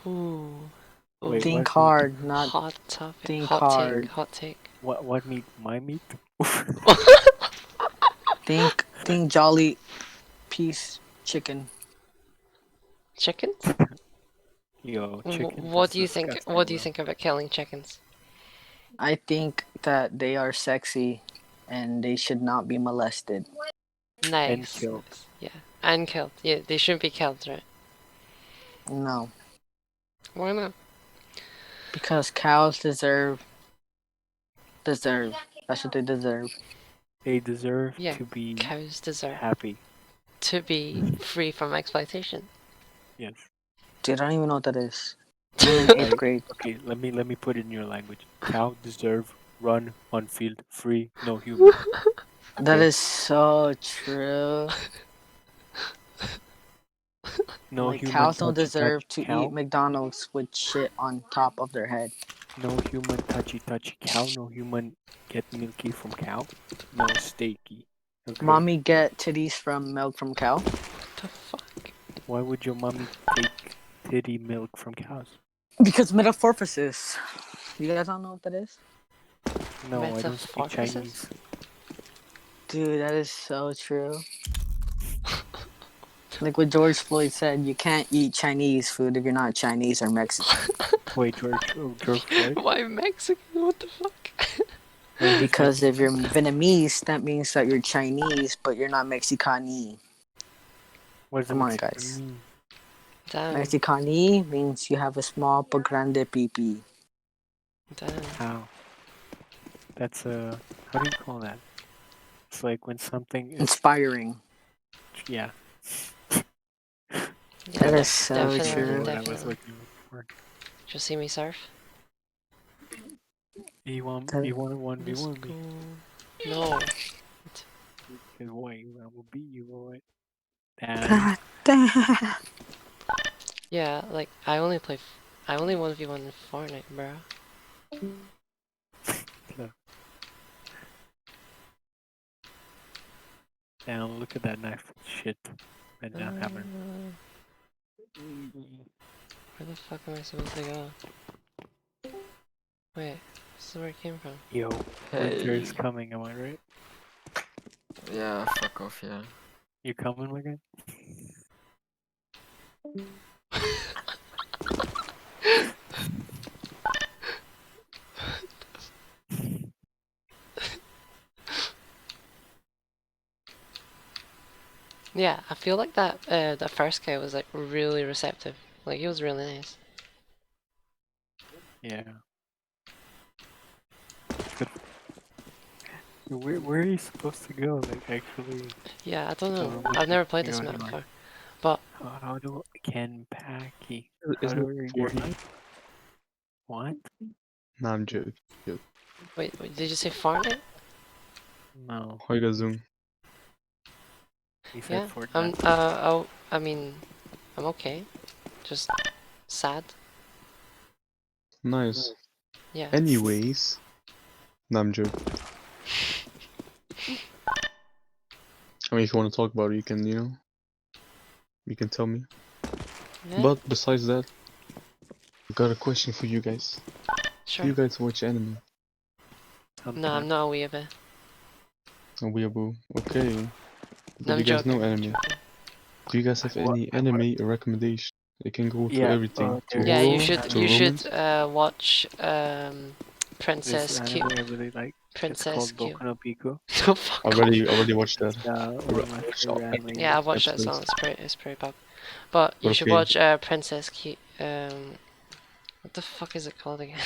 Ooh. Wait, Ooh. what Think meat? hard, not Hot topic. think Hot take. hard. Hot take. What meat? My meat? Think jolly piece chicken. Chickens? Yo, chicken? What That's do you think? disgusting, What do you bro. think about killing chickens? I think that they are sexy and they should not be molested. And Nice. killed. Nice. Yeah. And killed. Yeah, they shouldn't be killed, right? No, Why not? because cows deserve. That's what they deserve. They deserve Yeah. to be Cows deserve happy. to be free from exploitation. Yes. Dude, I don't even know what that is. I'm in 8th Like, grade. okay, let me put it in your language. Cow deserve run on field free, no human. That Okay. is so true. No Like human cows don't touchy deserve touchy to eat cow. McDonald's with shit on top of their head. No human touchy cow. No human get milky from cow. No steaky. Okay. Mommy get titties from milk from cow. What the fuck? Why would your mommy take titty milk from cows? Because metamorphosis. You guys don't know what that is? No, I don't speak Metamorphosis? Chinese. Dude, that is so true. Like what George Floyd said, you can't eat Chinese food if you're not Chinese or Mexican. Wait, George Floyd? Why Mexican? What the fuck? Why he's Because if you're Mexican? Vietnamese, that means that you're Chinese, but you're not Mexicani. What does Come on, Mexican guys. mean? Damn. Mexicani means you have a small but grande pee. Damn. How? That's how do you call that? It's like when something is, Inspiring. yeah. Yeah, That is so definitely, true. What I was definitely. looking for. Just see me surf. You want That- a 1v1 Let's me? go. No. Cause why? I will beat you, boy. Damn. God damn. Yeah, like I only 1v1 in Fortnite, bro. Damn, look at that knife shit right now happening. Where the fuck am I supposed to go? Wait, this is where it came from. Yo, winter is coming, am I right? Yeah, fuck off, yeah. You coming, my guy? Yeah, I feel like that first guy was like really receptive. Like he was really nice. Yeah. But where are you supposed to go? Like actually, Yeah, I don't know. we I've never played can this go map anywhere. before. But How do Ken Packy? Isn't How it do you Fortnite? What? Nah, I'm joking. wait, did you say Fortnite? No, How you guys doing? he said Yeah. Fortnite. I mean, I'm okay. Just sad. Nice. Yeah. Anyways, nah, I'm joking. I mean, if you want to talk about it, you can, you can tell me. Yeah. But besides that, I got a question for you guys. Sure. Do you guys watch anime? No, I'm Sometimes. not a weeaboo. A weeaboo. Okay. No, But I'm you guys know joking. anime. Do you guys have any anime recommendation? It can go to Yeah, everything. To there's Yeah, you horror, should to you should romance. watch this Princess Q. anime I really like. It's Princess called Q. Boku no Pico. Oh fuck off. Already watched that. It's one of my favorite anime. Yeah, I've watched that song. It's pretty pop. But you should Okay. watch Princess Q. What the fuck is it called again?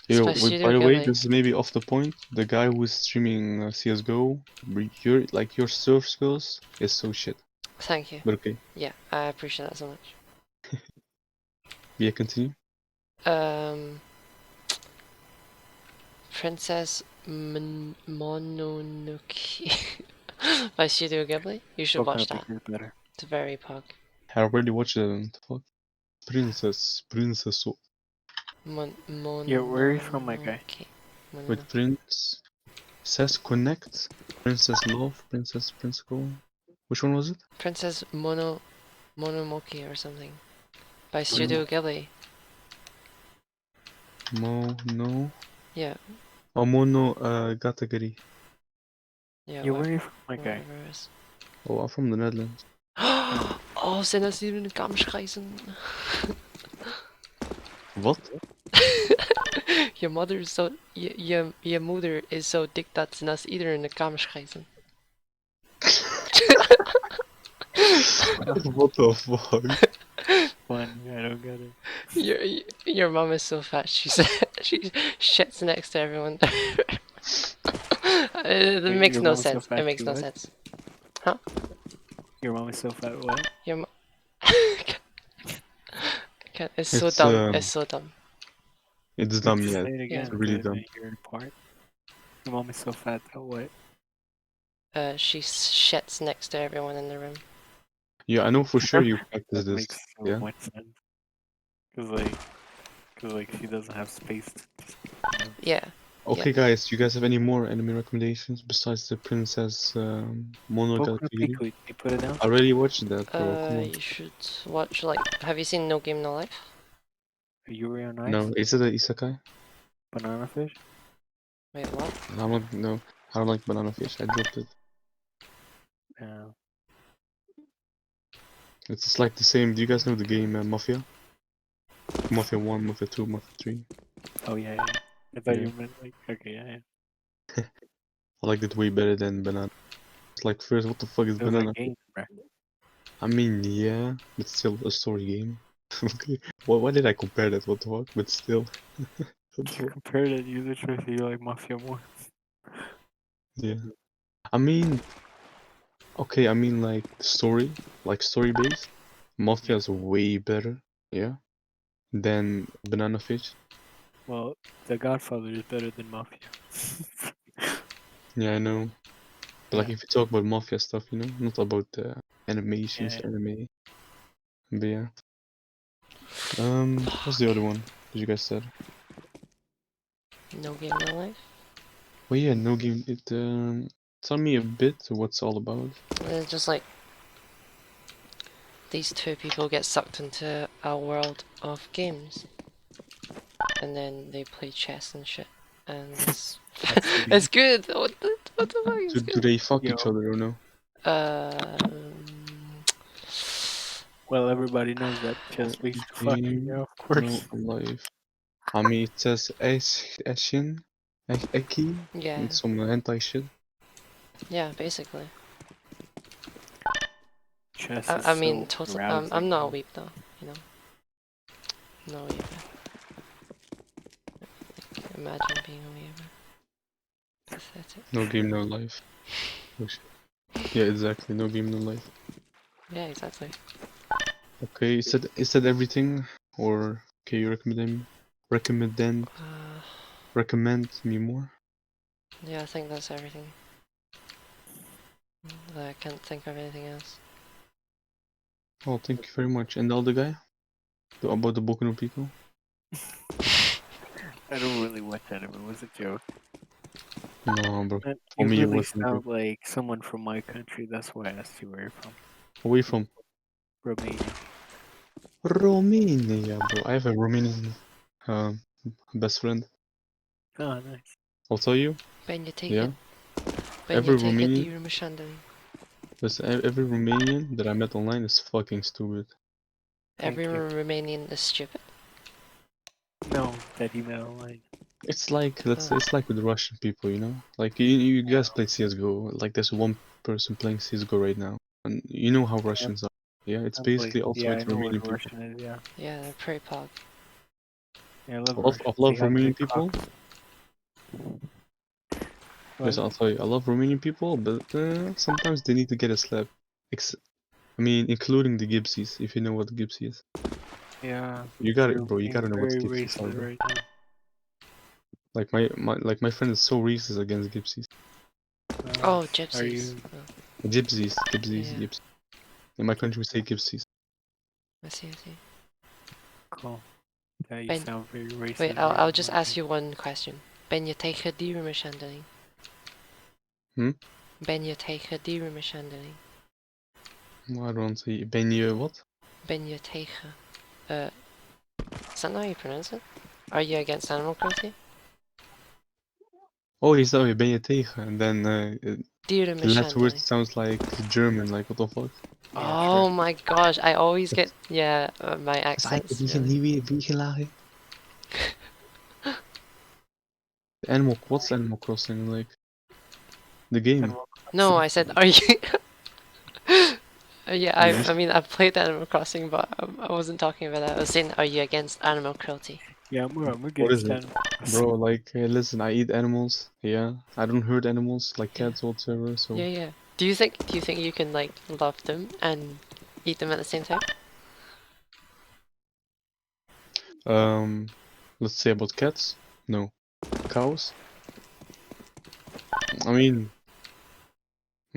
It's Yo, by Studio by the way, Ghibli. this is maybe off the point. The guy who is streaming CS:GO, your surf skills is so shit. Thank you. But okay, Yeah, I appreciate that so much. yeah, continue. Princess Mononoke by Studio Ghibli. You should Boku no watch that. Pico is better. It's very pog. I already watched it. And fuck, Princess. Yeah, where are you from, my guy? With Princess Connect, Princess Love, Prince Go. Which one was it? Princess Monomoke or something. by Studio Ghibli. No. Yeah, Mono Gatagiri. yeah, Yeah, where are you from, my guy? whatever it is. Oh, I'm from the Netherlands. Oh, zijn dat hier in de kamerschijzen? What? Your mother is so... Your moeder is zo dik dat ze naast ieder in de kamer schijzen. What the fuck? Funny, I don't get it. Your mom is so fat. She shits next to everyone. It makes Your no mom is so sense. fat, It makes she no what? sense. Your mom is so fat, what? Your mom. It's so It's dumb. It's so dumb. it's Wait, dumb, just yeah. say it Yeah. again, It's really 'cause I dumb. didn't hear it part. Your mom is so fat that what? She shits next to everyone in the room. Yeah, I know for sure you practice That this. makes so Yeah. much sense. Cause like she doesn't have space to just, Yeah. Okay, guys, you guys have any more anime recommendations besides the Princess Boku no Monogatari? Pico, you put it down? I already watched that, bro. Come on. You should watch, like, have you seen No Game No Life? Yuri on Ice? No, is it a isekai? Banana fish? Wait, what? I'm not. No, I don't like banana fish. I dropped it. Yeah. It's like the same. Do you guys know the game Mafia? Mafia 1, Mafia 2, Mafia 3. Oh yeah, yeah. I thought Yeah. you meant like, okay, yeah, yeah. I liked it way better than banana. It's like first, what the fuck is Those are banana? games, bruh. I mean, yeah, but still a story game. Okay. Why did I compare that? What the fuck? But still. What the You fuck? compared it, user choice, so you like Mafia more. Yeah. I mean, okay, I mean like story, like story based. Mafia is way better, yeah, than Banana Fish. Well, The Godfather is better than Mafia. Yeah, I know. But like Yeah. if you talk about Mafia stuff, you know, not about animations, Yeah. anime. But yeah. What's the other one that you guys said? No Game No Life? Well, yeah, no game. Tell me a bit what's it all about. It's just like these two people get sucked into a world of games, and then they play chess and shit, and it's it's good. What the fuck is Do good? they fuck Yo. each other or no? Well, everybody knows that chess leads to fucking, yeah, of No course. life. I mean, it says Ashin, Eki. Yeah, It's some hentai shit. yeah, basically. Chess is I mean, so totally. arousing. I'm not a weep though, you know. No weeper. Imagine being a weeper. Pathetic. No game, no life. Oh, shit. Yeah, exactly. No game, no life. Yeah, exactly. Okay, is that everything? Or can you recommend me more? Yeah, I think that's everything. I can't think of anything else. Oh, thank you very much. And the other guy? About the Boku no Pico? I don't really watch anime. It was a joke. No, bro. And For you me, it really wasn't, bro. sound like someone from my country. That's why I asked you where you're from. Where you from? Romania. Romania, bro. I have a Romanian best friend. Oh, nice. I'll tell you. Ben je take Yeah. it. Ben Every je take it Romanian, dierenmishandeling. every Romanian that I met online is fucking stupid. Thank Every you. Romanian is stupid. No, that he met online. It's like it's like with the Russian people, you know. Like you guys play CS:GO. Like there's one person playing CS:GO right now, and you know how Russians are. Yeah, it's basically also Yeah, I with know what Romanian people. Russian is. Yeah. Yeah, they're pretty pog. Yeah, I love I love, Russian. I They love have Romanian big people. cocks. Yes, I'll tell you, I love Romanian people, but sometimes they need to get a slap. I mean, including the Gypsies, if you know what the Gypsy is. Yeah. You got You're it, bro. You being gotta know what the very Gypsies are, racist bro. right now. Like my friend is so racist against Gypsies. Oh, Are gypsies. you? Oh, Gypsies, yeah. Gypsies. In my country, we say Gypsies. I see, I see. Cool. Yeah, you Ben- sound very racist. Wait, right I'll now, just my ask dude. you one question. Ben je tegen dierenmishandeling? Ben je tegen dierenmishandeling? I don't say Ben je what? Ben je tegen Is that not how you pronounce it? Are you against animal cruelty? Oh, je zou je, ben je tegen? And then Dieren the last word mishandeling. sounds like German, like what the fuck? Yeah, Oh sure. my gosh, I always get, yeah, my Is accents. eigenlijk Really. niet weer lagen? What's Animal Crossing, like? The game. Animal No, I said, are you? Yeah, You just- I mean, I've played Animal Crossing, but I wasn't talking about that. I was saying, are you against animal cruelty? Yeah, I'm What is against it? Animal Bro, Crossing. like, listen, I eat animals, yeah. I don't hurt animals, like Yeah. cats or whatever, so... Yeah, yeah. Do you think you can like love them and eat them at the same time? Let's say about cats? No. Cows? I mean,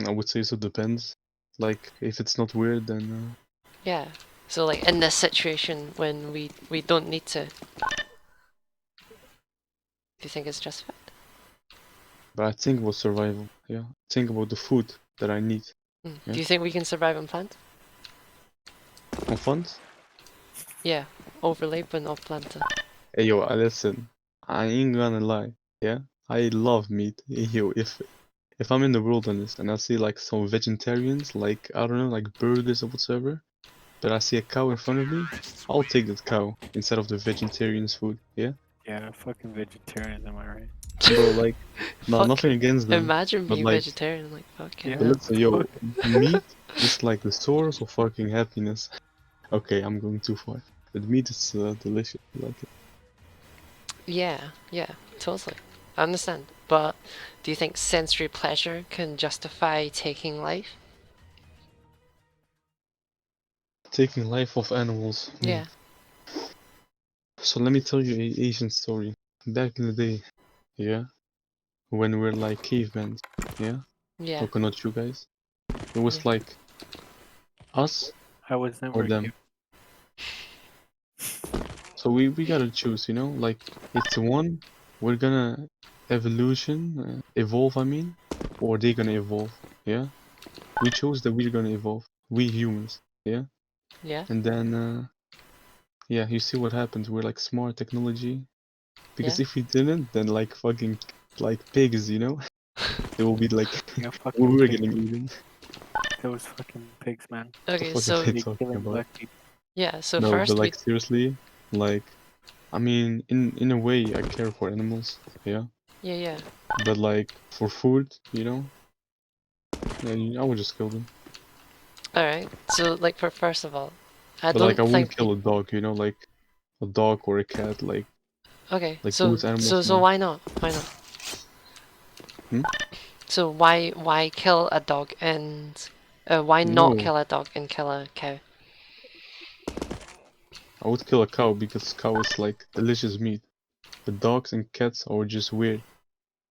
I would say so depends. Like, if it's not weird, then... Yeah. So like in this situation when we don't need to, do you think it's justified? But I think about survival, yeah. Think about the food that I need. Mm. Yeah. Do you think we can survive on plants? On funds? Yeah. Overlay but not planta. Hey yo, listen. I ain't gonna lie, yeah? I love meat. Yo, if I'm in the wilderness and I see like some vegetarians, like, I don't know, like burgers or whatever, but I see a cow in front of me, I'll take that cow instead of the vegetarian's food, yeah? Yeah, fucking vegetarians, am I right? Bro, like, no, Fuck. nothing against them, Imagine but being like, vegetarian, like fucking Yeah. but hell. listen, yo, Fuck. meat is like the source of fucking happiness. Okay, I'm going too far. But meat is delicious, I like it. Yeah, yeah, totally. I understand. But do you think sensory pleasure can justify taking life? Taking life of animals. Yeah. So let me tell you a Asian story. Back in the day, yeah, when we're like cavemen, yeah, Yeah. so not you guys. It Yeah. was like us I was or never a them. kid. So we gotta choose, you know, like it's one we're gonna evolve, I mean, or they're gonna evolve, yeah. We chose that we're gonna evolve, we humans, yeah. Yeah. And then yeah, you see what happens. We're like smart technology. Yeah. Because if we didn't, then like fucking like pigs, you know, they will be like Yeah, we fucking were pigs. getting eaten. Those fucking pigs, man. What the Okay, fuck am so I They talking killing about? black people. yeah, so No, but first we like seriously, like I mean, in a way, I care for animals, yeah. yeah, yeah. But like for food, you know, yeah, I would just kill them. Alright. So like for first of all, I But like don't I wouldn't think kill a dog, you know, like a dog or a cat, okay, like so those animals, so no. why not? Why not? Hmm? So why kill a dog and why not No, kill a dog and kill a cow? I would kill a cow because cow is like delicious meat. But dogs and cats are just weird.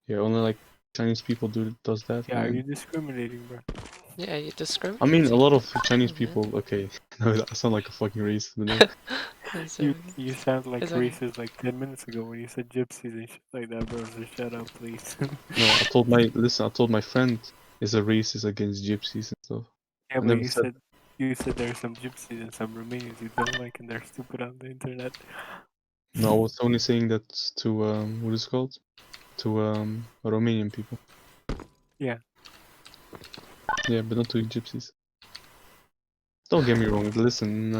Yeah, only like Chinese people does that, Yeah, are you and discriminating, bro? Yeah, you I mean a discriminating. lot of Chinese Yeah. people. Okay, no, I sound like a fucking racist, but no, It's You okay. you sound like It's okay. racist like 10 minutes ago when you said gypsies and shit like that, bro. So shut up, please. no. I told my friend is a racist against gypsies and stuff. Yeah, I but never said you said there are some gypsies and some Romanians you don't like and they're stupid on the internet. no. I was only saying that to what is it called to Romanian people. Yeah. Yeah, but not to gypsies. Don't get me wrong. Listen,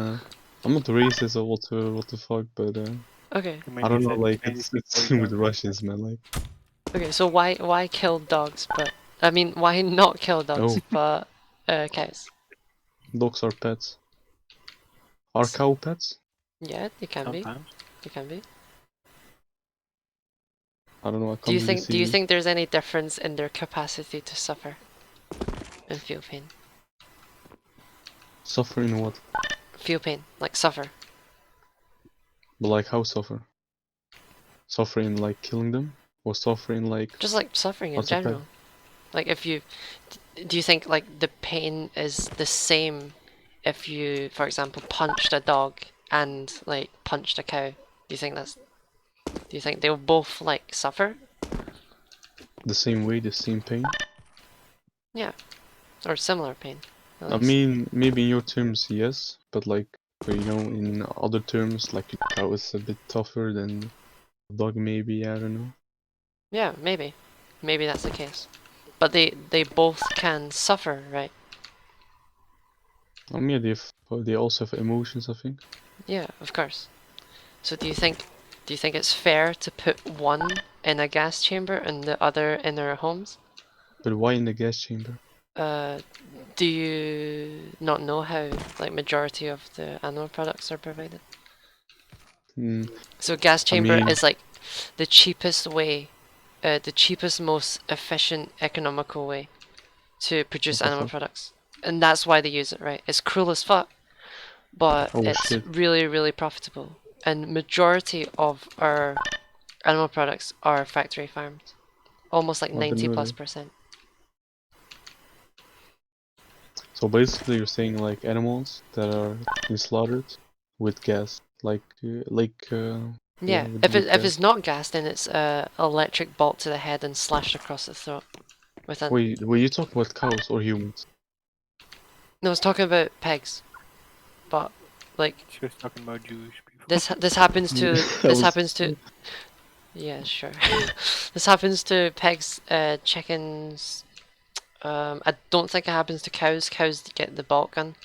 I'm not racist or what the fuck, but Okay. I mean, I you don't know. said Like Chinese it's people you with don't like. Russians, man. Like Okay, so why kill dogs but I mean why not kill dogs oh, but cows? dogs are pets. Are cow pets? Yeah, they can be. Sometimes. They can be. I don't know. I can't really Do you see. think there's any difference in their capacity to suffer and feel pain? Suffering what? Feel pain, like suffer. But like how suffer? Suffering like killing them? Or suffering like Just like suffering in as a pet? general. Like if you do you think like the pain is the same if you, for example, punched a dog and like punched a cow? Do you think they'll both like suffer? The same way, the same pain? Yeah. Or similar pain, at I least. mean, maybe in your terms, yes, but like But in other terms, like cow is a bit tougher than a dog, maybe, I don't know. Yeah, maybe. Maybe that's the case. But they both can suffer, right? Yeah, they also have emotions, I think. Yeah, of course. So do you think it's fair to put one in a gas chamber and the other in their homes? But why in the gas chamber? Do you not know how like majority of the animal products are provided? Hmm. So gas I chamber mean, is like the cheapest way, the cheapest, most efficient, economical way to what produce the animal fuck? products. And that's why they use it, right? It's cruel as fuck, but Oh it's shit! really, really profitable. And majority of our animal products are factory farmed. Almost like I didn't 90 know plus that. percent. So basically, you're saying like animals that are been slaughtered with gas, yeah, Yeah, with if gas. it's not gas, then it's a electric bolt to the head and slashed across the throat with an. Wait, were you talking about cows or humans? No, I was talking about pigs, but like She was talking about Jewish people. this happens to I this was. happens to. Yeah, sure. This happens to pigs, chickens. I don't think it happens to cows. Cows get the bolt gun,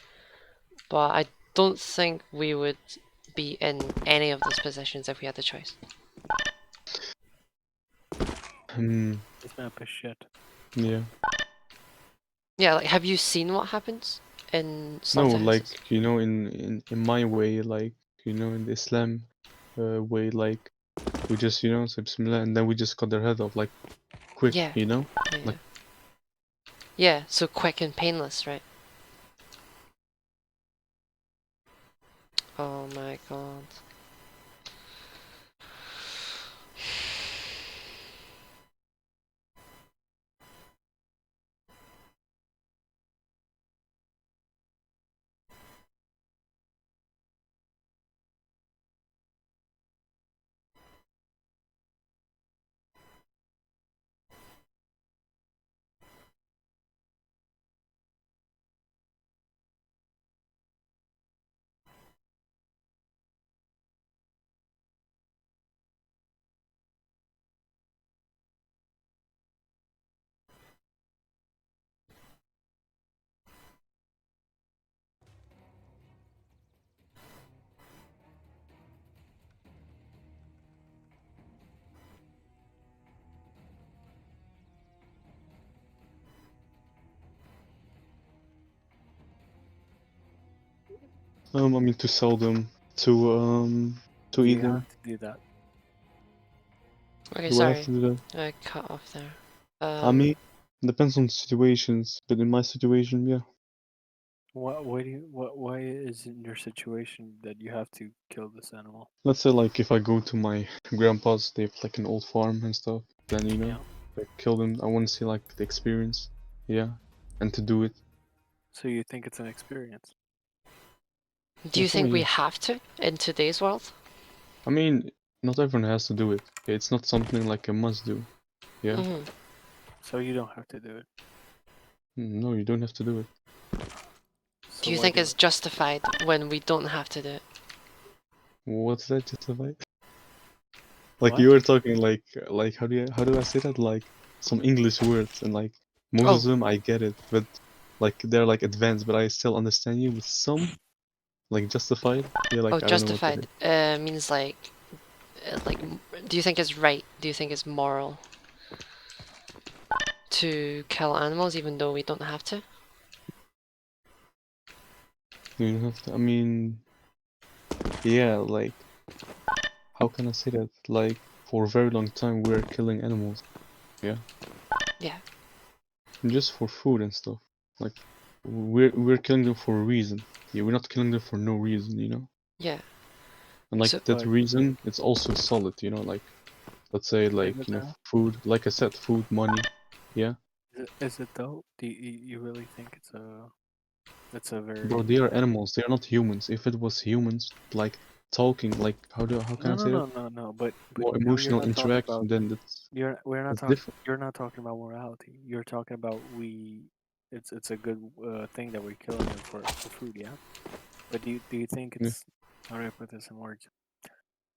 but I don't think we would be in any of those positions if we had the choice. This map is shit. Yeah. Yeah, like have you seen what happens in No, like slaughterhouses? in my way, like in the Islam way, like we just say Bismillah and then we just cut their head off, like quick, Yeah, yeah, like. yeah. So quick and painless, right? Oh my god. I mean to sell them to Do eat you them. have to do that? Okay, Do I have sorry. to do that? I cut off there. I mean, depends on situations, but in my situation, yeah. Why is it in your situation that you have to kill this animal? Let's say like if I go to my grandpa's, they have like an old farm and stuff, then Yeah. I kill them. I want to see like the experience, yeah, and to do it. So you think it's an experience? Do Yeah, you for me, think we yeah. have to in today's world? I mean, not everyone has to do it. Okay? It's not something like a must do. Yeah. Hmm. So you don't have to do it. No, you don't have to do it. Do So you why think do it's it? justified when we don't have to do it? What's that justified? Like What? you were talking like how do I say that? Like some English words and like most of Oh, them I get it, but like they're like advanced, but I still understand you with some like justified. Yeah, oh, like I don't know what that is. justified means like. Do you think it's right? Do you think it's moral to kill animals even though we don't have to? You don't have to. I mean, yeah, like how can I say that? Like for a very long time we're killing animals. Yeah, Yeah, just for food and stuff. Like we're killing them for a reason. Yeah, we're not killing them for no reason. yeah. And like So, that But reason, it's also solid. Like let's say is like it though? food. Like I said, food, money. Yeah, Is it though? Do you really think it's a bro, they very are animals. They are not humans. If it was humans, like talking, like how can I say that? no. But More now you're emotional not talking interaction, about then that's we're not that's talking. different. You're not talking about morality. You're talking about we. It's a good thing that we're killing them for food. Yeah. But do you think Yeah. it's how do I put this in words?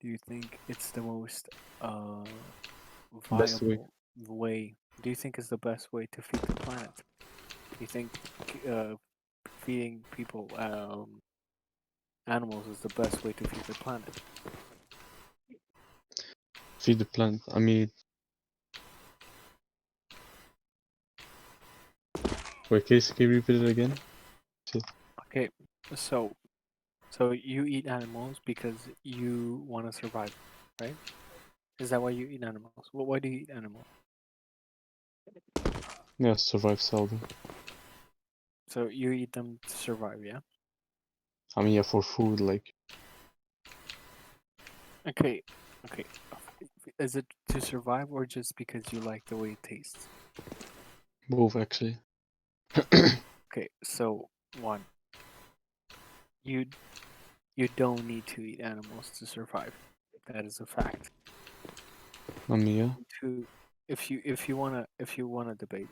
Do you think it's the most Best way. viable way? Do you think it's the best way to feed the planet? Do you think feeding people animals is the best way to feed the planet? Feed the plant. I mean, wait, Casey, can you repeat it again? Okay, so so you eat animals because you want to survive, right? Is that why you eat animals? Well, why do you eat animals? Yeah, survive seldom. So you eat them to survive, yeah? I mean, yeah, for food, like, Okay, okay. Is it to survive or just because you like the way it tastes? both actually. Okay, so one, you you don't need to eat animals to survive. That is a fact. I mean, yeah. Two, if you wanna debate,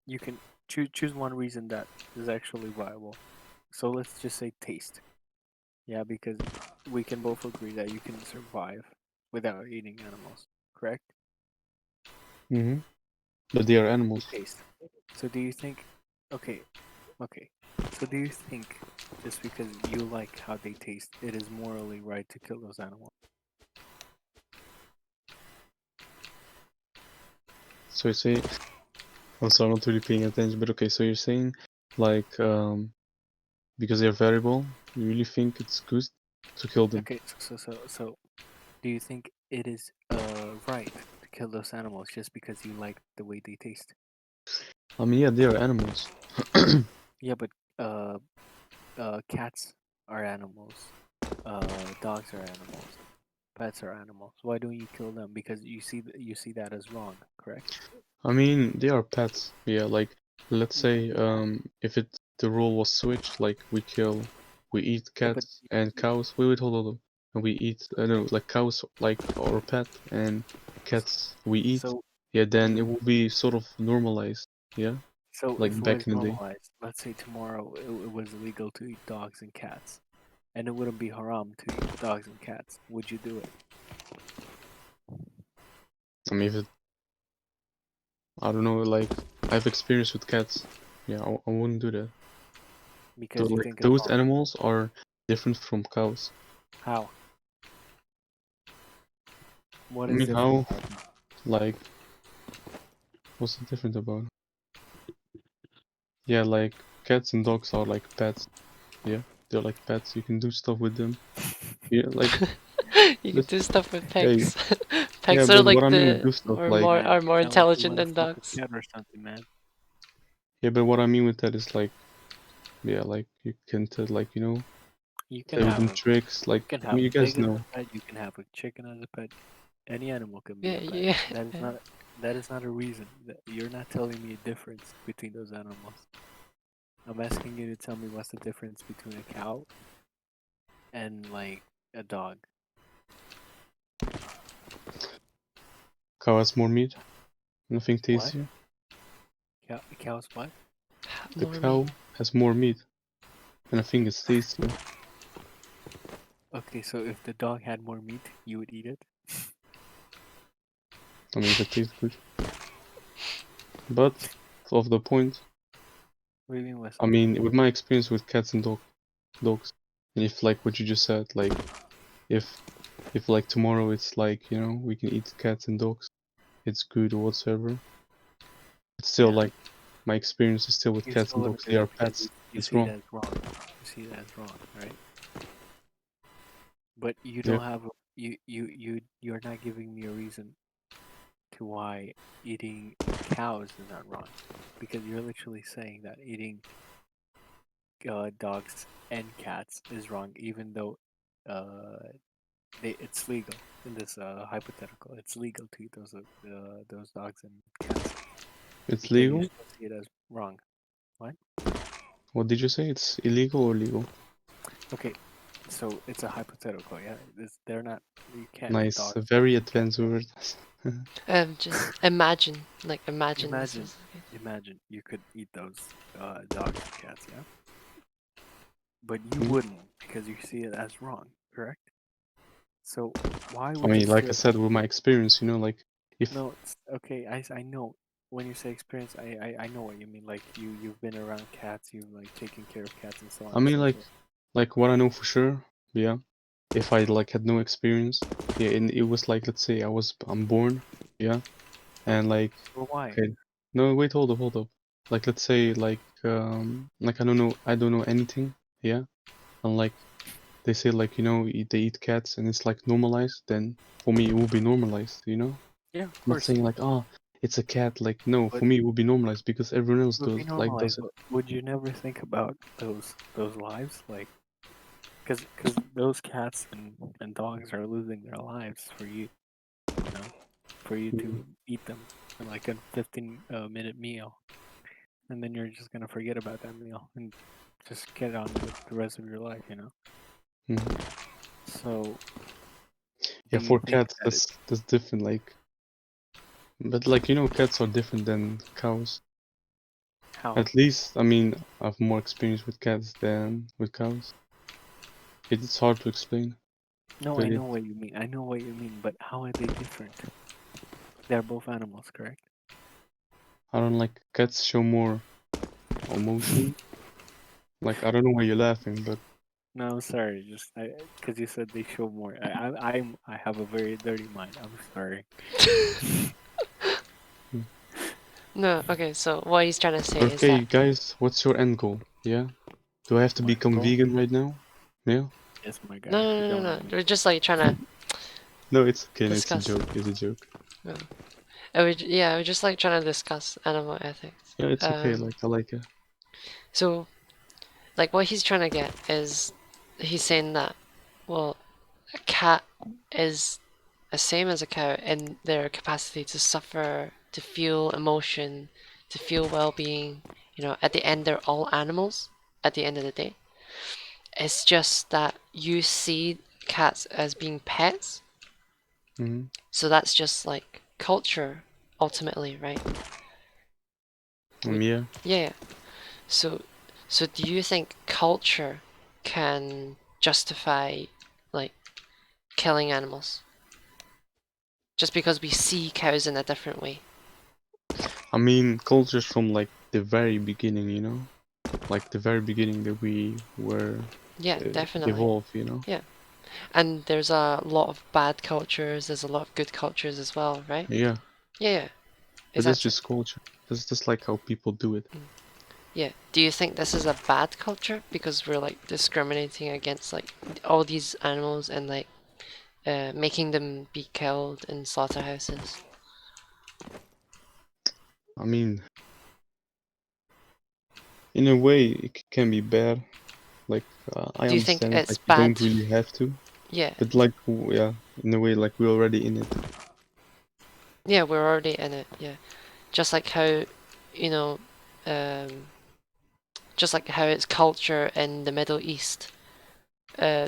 you can choose one reason that is actually viable. So let's just say taste. Yeah, because we can both agree that you can survive without eating animals, correct? Mm-hmm. But they are You animals. taste. So do you think? Okay, okay. So do you think just because you like how they taste, it is morally right to kill those animals? So you say, I'm sorry, I'm not really paying attention, but okay, so you're saying, like, because they're variable, you really think it's good to kill them? Okay, so do you think it is right to kill those animals just because you like the way they taste? I mean, yeah, they are animals. Yeah, but uh cats are animals. Dogs are animals. Pets are animals. Why don't you kill them? Because you see that as wrong, correct? I mean, they are pets. Yeah, like, let's Mm, say, if the role was switched, like, we eat yeah, but cats and cows. Wait, hold on. And we eat, I don't know, like cows, like our pet, and cats we eat. so Yeah, then it will be sort of normalized. Yeah, so like if it back was in the day. normalized, let's say tomorrow it was illegal to eat dogs and cats, and it wouldn't be haram to eat dogs and cats, would you do it? I mean, if it, I don't know, like, I have experience with cats. Yeah, I wouldn't do that. Because you Like, think it's those wrong. animals are different from cows. How? What I is mean, different how, about them? like, what's it different about? Yeah, like, cats and dogs are like pets. Yeah, they're like pets. You can do stuff with them. Yeah, like, You can let's, do stuff with yeah, pigs. yeah, Pigs are but what like I mean with the do stuff, are like, more Man, are you more sound like you intelligent want to than fuck a dogs. cat or something, man. yeah, but what I mean with that is like, yeah, like, you can tell, like, You can play with have them a tricks. Like, you can I have mean, a you guys pig as know. a pet. You can have a chicken as a pet. Any animal can be Yeah, a pet. yeah. That is not a reason. You're not telling me a difference between those animals. I'm asking you to tell me what's the difference between a cow and like a dog. Cow has more meat. Nothing What? tastier. Cow's what? The More meat. cow has more meat, and I think it's tastier. Okay, so if the dog had more meat, you would eat it. I mean, if it tastes good. But of the point, What do you mean what's I the mean, point? with my experience with cats and dogs, and if like what you just said, like if if like tomorrow it's like we can eat cats and dogs, it's good or whatsoever. But still, Yeah, like my experience is still with you cats still and wouldn't dogs. do They are it because pets. you It's see it wrong. as wrong. You see it as wrong, right? But you Yeah. don't have you're not giving me a reason to why eating cows is not wrong, because you're literally saying that eating dogs and cats is wrong, even though uh, it's legal in this hypothetical. It's legal to eat those dogs and cats, It's yet you legal. still see it as wrong. What? What did you say? It's illegal or legal? Okay, so it's a hypothetical. Yeah, they're not. You can't eat Nice, dogs. a very You can't. advanced word. Just imagine, like imagine this Imagine, is. imagine you could eat those dogs and cats. Yeah. but you Mhm. wouldn't because you see it as wrong, correct? So why I would you mean, like I still? said, with my experience, like if No, okay. I know when you say experience, I know what you mean. Like you've been around cats, you've like taken care of cats and so on I and mean, so forth. like what I know for sure, yeah. If I like had no experience, yeah, and it was like, let's say I'm born, yeah, and like, Well, why? okay, no, wait, hold up. Like, let's say like I don't know anything, yeah, and like they say like they eat cats and it's like normalized, then for me it will be normalized, Yeah, of I'm not course. saying like, it's a cat, like no, But for me it will be normalized because everyone else it would be does normalized. it. But would you never think about those lives? Like, because those cats and dogs are losing their lives for you, you know, for you Mm, to eat them in like a 15 minute meal, and then you're just gonna forget about that meal and just get on with the rest of your life, you know. mhm. So, do Yeah, you for think cats that it that's different, like, but like cats are different than cows. how? At least, I mean, I have more experience with cats than with cows. It's hard to explain, No, but I know what you mean. I know what you mean, but how are they different? They're both animals, correct? I don't like cats show more emotion. Like, I don't know why you're laughing, but No, I'm sorry. Just because you said they show more. I have a very dirty mind. I'm sorry. mm. No, okay, so what he's trying to say is Okay, that guys, what's your end goal? Yeah? Do I have to My become goal? vegan right now? Yeah? Yes, my no, guy. no, Go no, no, on, no. man. We're just like trying to No, it's okay. No, it's a discuss. joke. It's a joke. No. Yeah, we're just like trying to discuss animal ethics. Yeah, it's okay. Um, Like, I like it. so like what he's trying to get is he's saying that well, a cat is the same as a cow in their capacity to suffer, to feel emotion, to feel well-being. At the end, they're all animals. At the end of the day, it's just that you see cats as being pets, Hmm. so that's just like culture, ultimately, right? Yeah. Yeah. Yeah. So, so do you think culture can justify like killing animals just because we see cows in a different way? I mean, cultures from like the very beginning, like the very beginning that we were Yeah, definitely. evolved. Yeah. And there's a lot of bad cultures, there's a lot of good cultures as well, right? Yeah, Yeah, yeah. but Is that that's true? just culture. That's just like how people do it. Yeah. Do you think this is a bad culture because we're like discriminating against like all these animals and like making them be killed in slaughterhouses? I mean, in a way, it can be bad. Like, I Do you think understand, it's like, you don't bad? really have to, Yeah. but like, yeah, in a way, like, we're already in it. Yeah, we're already in it. Yeah. Just like how, you know, um, just like how it's culture in the Middle East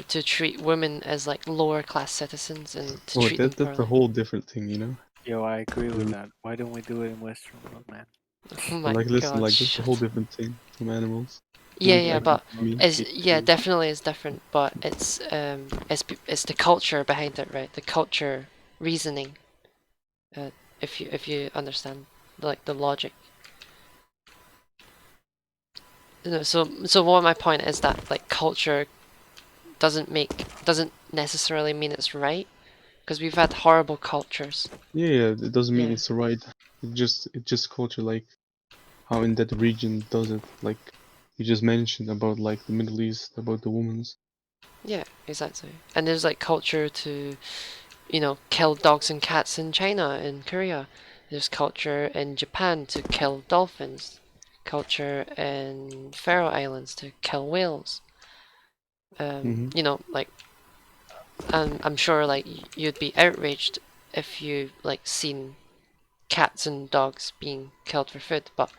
to treat women as like lower class citizens and to Oh, treat them that's a poorly. whole different thing. Yo, I agree with Mm. that. Why don't we do it in Western world, man? Oh But my like, listen, god, like, that's a whole shut. different thing from animals. Yeah, Wouldn't yeah, Western actually but be world me. is yeah, is definitely is different, but it's the culture behind it, right? The culture reasoning, uh, if you understand like the logic. So what my point is that like culture doesn't necessarily mean it's right because we've had horrible cultures. Yeah, yeah, it doesn't mean Yeah, it's right. It just culture, like, how in that region does it. Like, you just mentioned about, like, the Middle East, about the women's. yeah, exactly. And there's like culture to kill dogs and cats in China and Korea. There's culture in Japan to kill dolphins. Culture in Faroe Islands to kill whales. Mm-hmm. Like I'm sure like you'd be outraged if you like seen cats and dogs being killed for food, but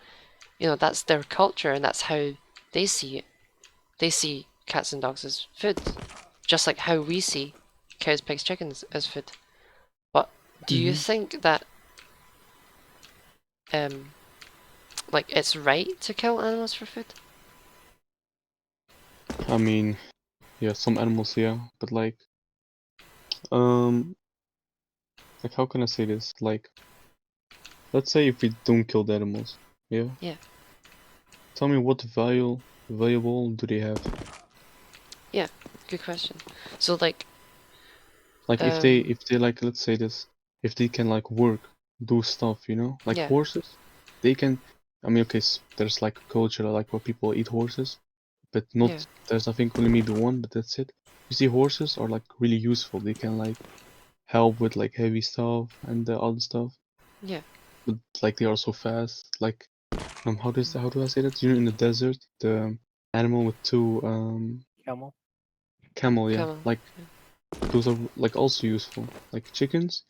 that's their culture and that's how they see it. They see cats and dogs as food, just like how we see cows, pigs, chickens as food. But do you Mm-hmm. think that like it's right to kill animals for food? I mean, yeah, some animals, yeah, but um, like how can I say this? Like, let's say if we don't kill the animals, yeah. Yeah. Tell me what valuable do they have? Yeah, good question. So like, Like if they like let's say this, if they can like work, do stuff, you know, like yeah, horses, they can. I mean, okay, there's like a culture like where people eat horses, but yeah, not. There's I think only maybe one, but that's it. You see, horses are like really useful. They can like help with like heavy stuff and the other stuff, yeah, but like they are so fast. Like how do I say that? You know, in the desert, the animal with two Camel. camel, yeah, camel. like those are like also useful. Like chickens,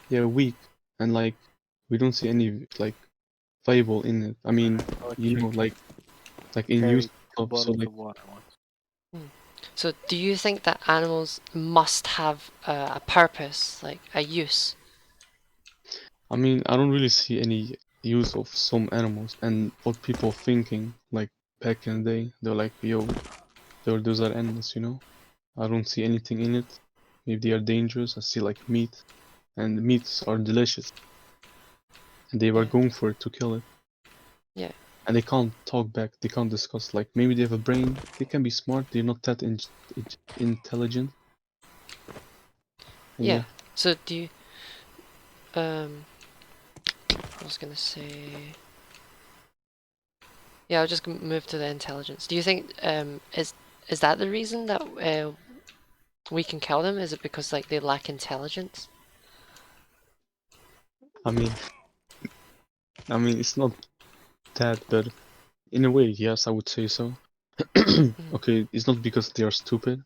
they're weak and like we don't see any like valuable in it. I mean, you know, Electric. like in use Carry two stuff. So bottles like, of water once. Hmm. So do you think that animals must have a purpose, like a use? I mean, I don't really see any use of some animals and what people thinking like back in the day. They're like, yo, those are animals, you know. I don't see anything in it. If they are dangerous, I see like meat, and meats are delicious, and they were Yeah, going for it to kill it. yeah, And they can't talk back, they can't discuss. Like maybe they have a brain, they can be smart, they're not that intelligent. And yeah. yeah, So do you, I was gonna say, yeah, I'll just move to the intelligence. Do you think is that the reason that we can kill them? Is it because like they lack intelligence? I mean, I mean, it's not that, but in a way, yes, I would say so. Mm. Okay, it's not because they are stupid,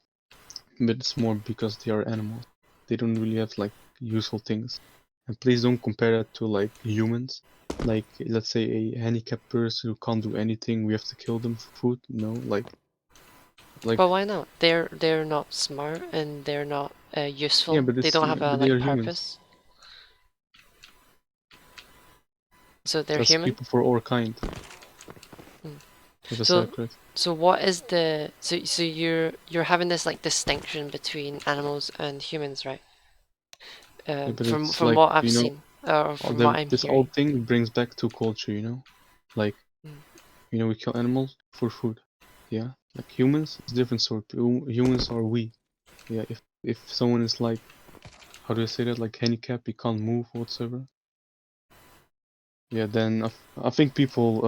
but it's more because they are animals. They don't really have like useful things. And please don't compare that to like humans. Like let's say a handicapped person who can't do anything, we have to kill them for food. No, like But why not? They're not smart and they're not yeah, useful. but They it's don't have a but they like are humans. purpose. So they're That's human. people for all kind. Mm. If I said So it correct. so what is the so you're having this like distinction between animals and humans, right? Yeah, but From it's from like what I've you know, seen or from what I'm this whole hearing. thing brings back to culture. You know, like Mm. you know, we kill animals for food. Yeah, like humans, it's different sort. Humans are we. Yeah, if someone is like, how do I say that? Like handicapped, he can't move whatsoever. Yeah, then I think people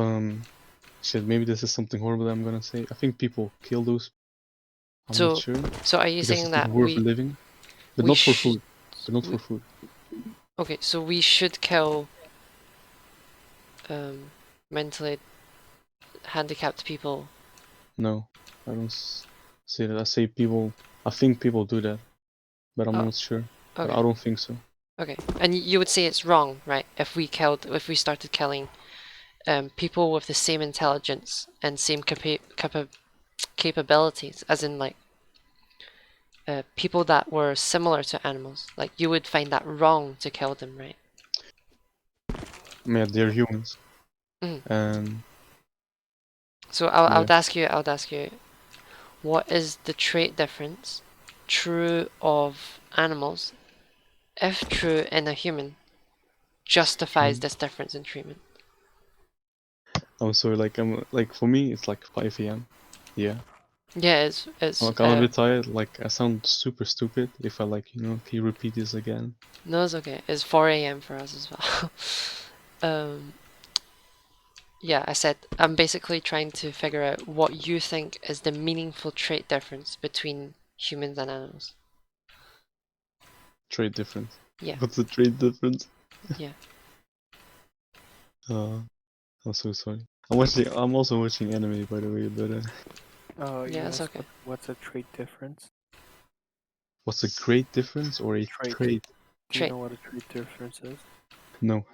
shit. Maybe this is something horrible that I'm gonna say. I think people kill those. I'm not So sure so are you because saying it's not that worth living, but we not for should food. But not we, for food. okay, so we should kill mentally handicapped people. No, I don't say that. I say people. I think people do that, but I'm Oh, not sure. But I okay. don't think so. Okay. And you would say it's wrong, right? If we started killing people with the same intelligence and same capabilities, as in like people that were similar to animals, like you would find that wrong to kill them, right? I mean, they're humans, Mm. and So yeah, I would ask you, what is the trait difference true of animals, if true in a human, justifies mm. this difference in treatment? I'm sorry. Like I'm like for me, it's like 5 a.m. Yeah, Yeah, it's like I'm a bit tired. Like I sound super stupid if I like can you repeat this again? no, it's okay. It's 4 a.m. for us as well. Yeah, I said I'm basically trying to figure out what you think is the meaningful trait difference between humans and animals. Trade difference. Yeah, What's the trade difference? yeah. Uh, I'm so sorry. I'm watching. I'm also watching anime, by the way. But Yeah, You it's asked okay. what's a trait difference? what's a great difference or a Trait. trade? Do you Trait. know what a trait difference is? No.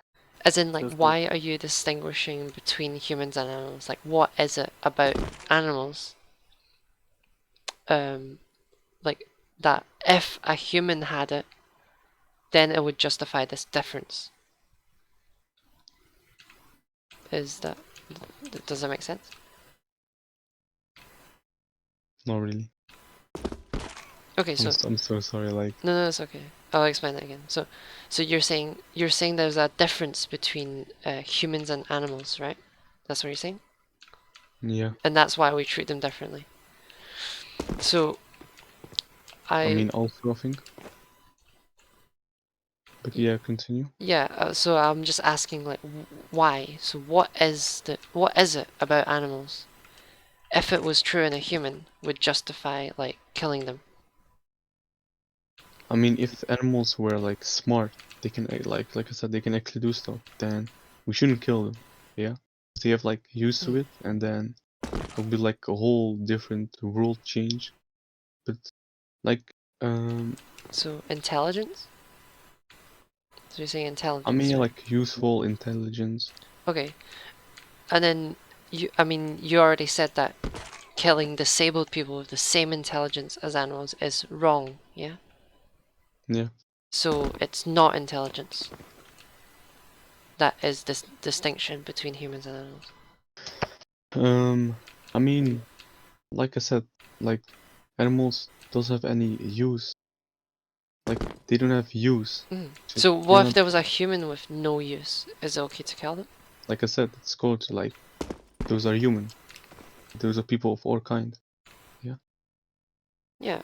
As in, like, Just like why are you distinguishing between humans and animals? Like, what is it about animals, um, like, that if a human had it, then it would justify this difference? Is that, does that make sense? Not really. Okay, so I'm so sorry. Like, no, it's okay. I'll explain that again. So you're saying there's a difference between humans and animals, right? That's what you're saying, yeah. and that's why we treat them differently. So I mean, also I think. But yeah, continue. yeah. So I'm just asking like why? So what is it about animals? If it was true in a human, would justify like killing them. I mean, if animals were like smart, they can like I said, they can actually do stuff. Then we shouldn't kill them. Yeah, they have like used to it, and then it'll be like a whole different world change. But like, So intelligence? So you're saying I intelligence, mean, right? like useful intelligence. Okay. And then you already said that killing disabled people with the same intelligence as animals is wrong, yeah? Yeah. So it's not intelligence. That is this distinction between humans and animals. I mean, like I said, like animals don't have any use. Like they don't have use. So They're what if not, there was a human with no use? Is it okay to kill them? like I said, it's called like those are human. Those are people of all kind. Yeah. Yeah.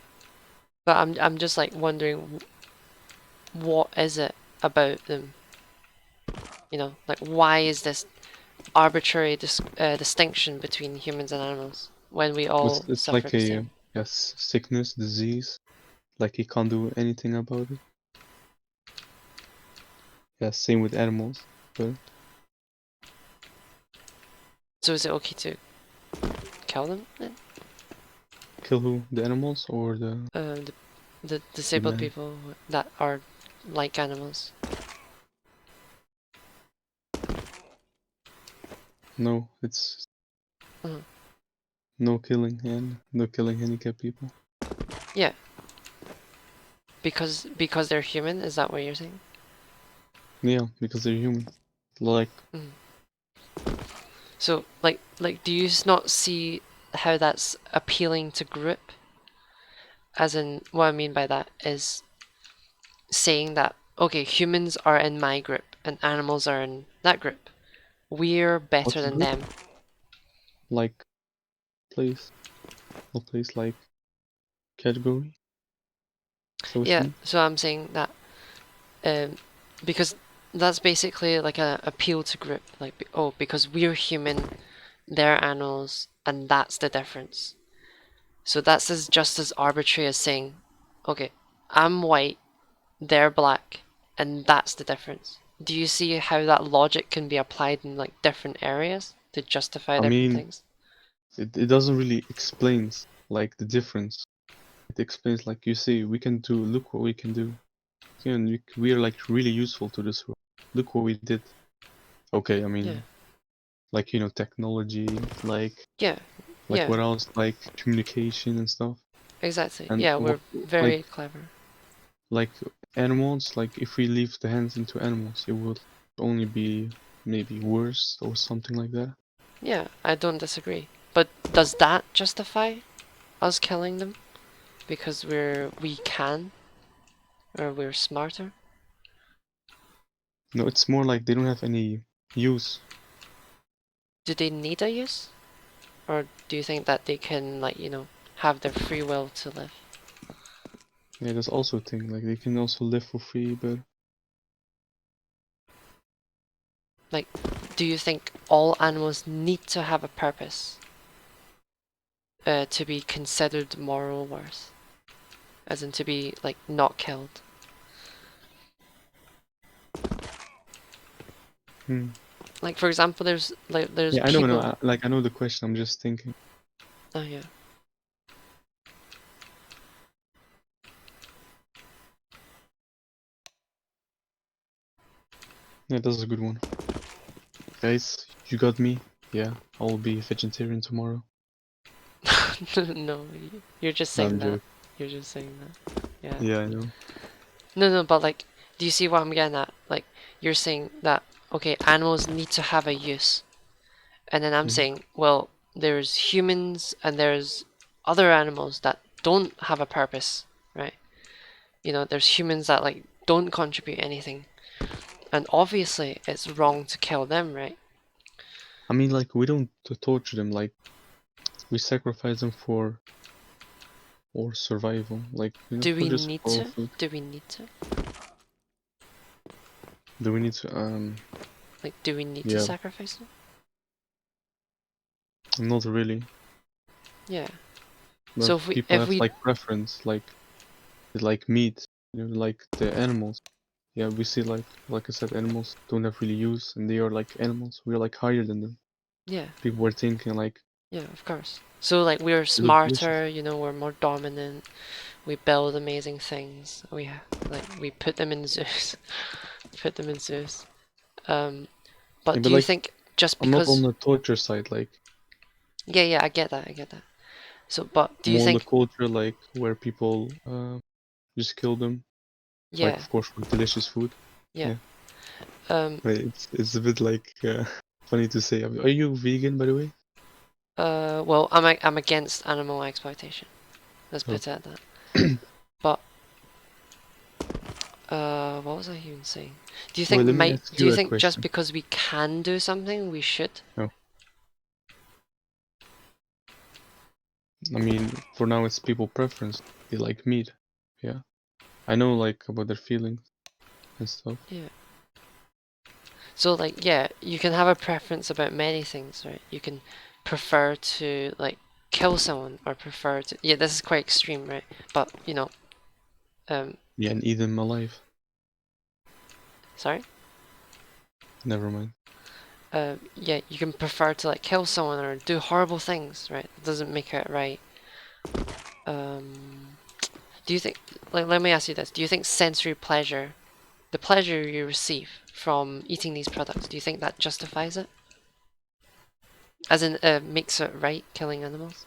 But I'm just like wondering what is it about them? You know, like why is this arbitrary distinction between humans and animals when we all It's suffer like the a same? yes, sickness, disease. Like he can't do anything about it. Yeah, same with animals. But So is it okay to kill them then? kill who? The animals or the The disabled man? people that are like animals. No, it's Mhm. no killing and no killing handicapped people. Yeah. Because they're human, is that what you're saying? Yeah, because they're human. Like So like do you not see how that's appealing to group? As in what I mean by that is saying that okay, humans are in my group and animals are in that group. We're better what than group? them. Like place. No place like category. So what you Yeah, mean? so I'm saying that um, because that's basically like a appeal to group. Like, oh, because we're human, they're animals, and that's the difference. So that's just as arbitrary as saying, okay, I'm white, they're black, and that's the difference. Do you see how that logic can be applied in like different areas to justify I different mean, things? it doesn't really explains like the difference. It explains like you see, we can do. Look what we can do. And we are like really useful to this world. Look what we did. Okay, I Yeah, mean, like technology, yeah, like yeah, what else? Like communication and stuff. exactly. And Yeah, what we're very clever. like animals, like if we leave the hands into animals, it would only be maybe worse or something like that. Yeah, I don't disagree. But does that justify us killing them? Because we can or we're smarter? No, it's more like they don't have any use. Do they need a use? Or do you think that they can like, have their free will to live? Yeah, there's also a thing like they can also live for free, but Like, do you think all animals need to have a purpose to be considered moral worth? As in to be like not killed? hmm. Like for example, there's Yeah, I know, people. like I know the question. I'm just thinking. Oh yeah. Yeah, that's a good one. Guys, you got me. Yeah, I'll be vegetarian tomorrow. No, you're just No, saying I'm that. joking. You're just saying that. Yeah. Yeah, I know. No, but like, do you see what I'm getting at? Like, you're saying that, okay, animals need to have a use. And then I'm Mhm. saying, well, there's humans and there's other animals that don't have a purpose, right? You know, there's humans that like don't contribute anything, and obviously it's wrong to kill them, right? I mean, like, we don't torture them, like, we sacrifice them for survival, like, Do for we just need for to? food. Do we need to? Do we need to, Like, do we need to yeah, sacrifice them? not really. Yeah. But So people if have, we like, preference, like, they like meat, like the animals. Yeah, we see, like I said, animals don't have really use, and they are like animals. We are, like, higher than them. yeah, People were thinking, like, yeah, of course. So like we're they look delicious. smarter, you know, we're more dominant. We build amazing things. We put them in zoos. Put them in zoos. Yeah, But but, do you like, think just I'm not on because the torture side, like, yeah, yeah, I get that, I get that. So but do I'm you on the think culture, like, where people just kill them, like, yeah, of course, for delicious food. yeah. Yeah. Um Wait, it's a bit like funny to say. Are you vegan, by the way? well I'm against animal exploitation. Let's Oh. put it at that. But what was I even saying? Well, let me ask Do you you a think just question. because we can do something we should? Oh, I mean, for now it's people preference. They like meat. Yeah. I know, like, about their feelings and stuff. Yeah. So like yeah, you can have a preference about many things, right? You can prefer to like kill someone or prefer to yeah, this is quite extreme, right? But you know, Yeah, and eat them alive. sorry? Never mind. Yeah, you can prefer to like kill someone or do horrible things, right? It doesn't make it right. Um, do you think like let me ask you this. Do you think sensory pleasure, the pleasure you receive from eating these products, do you think that justifies it? As in makes it right killing animals?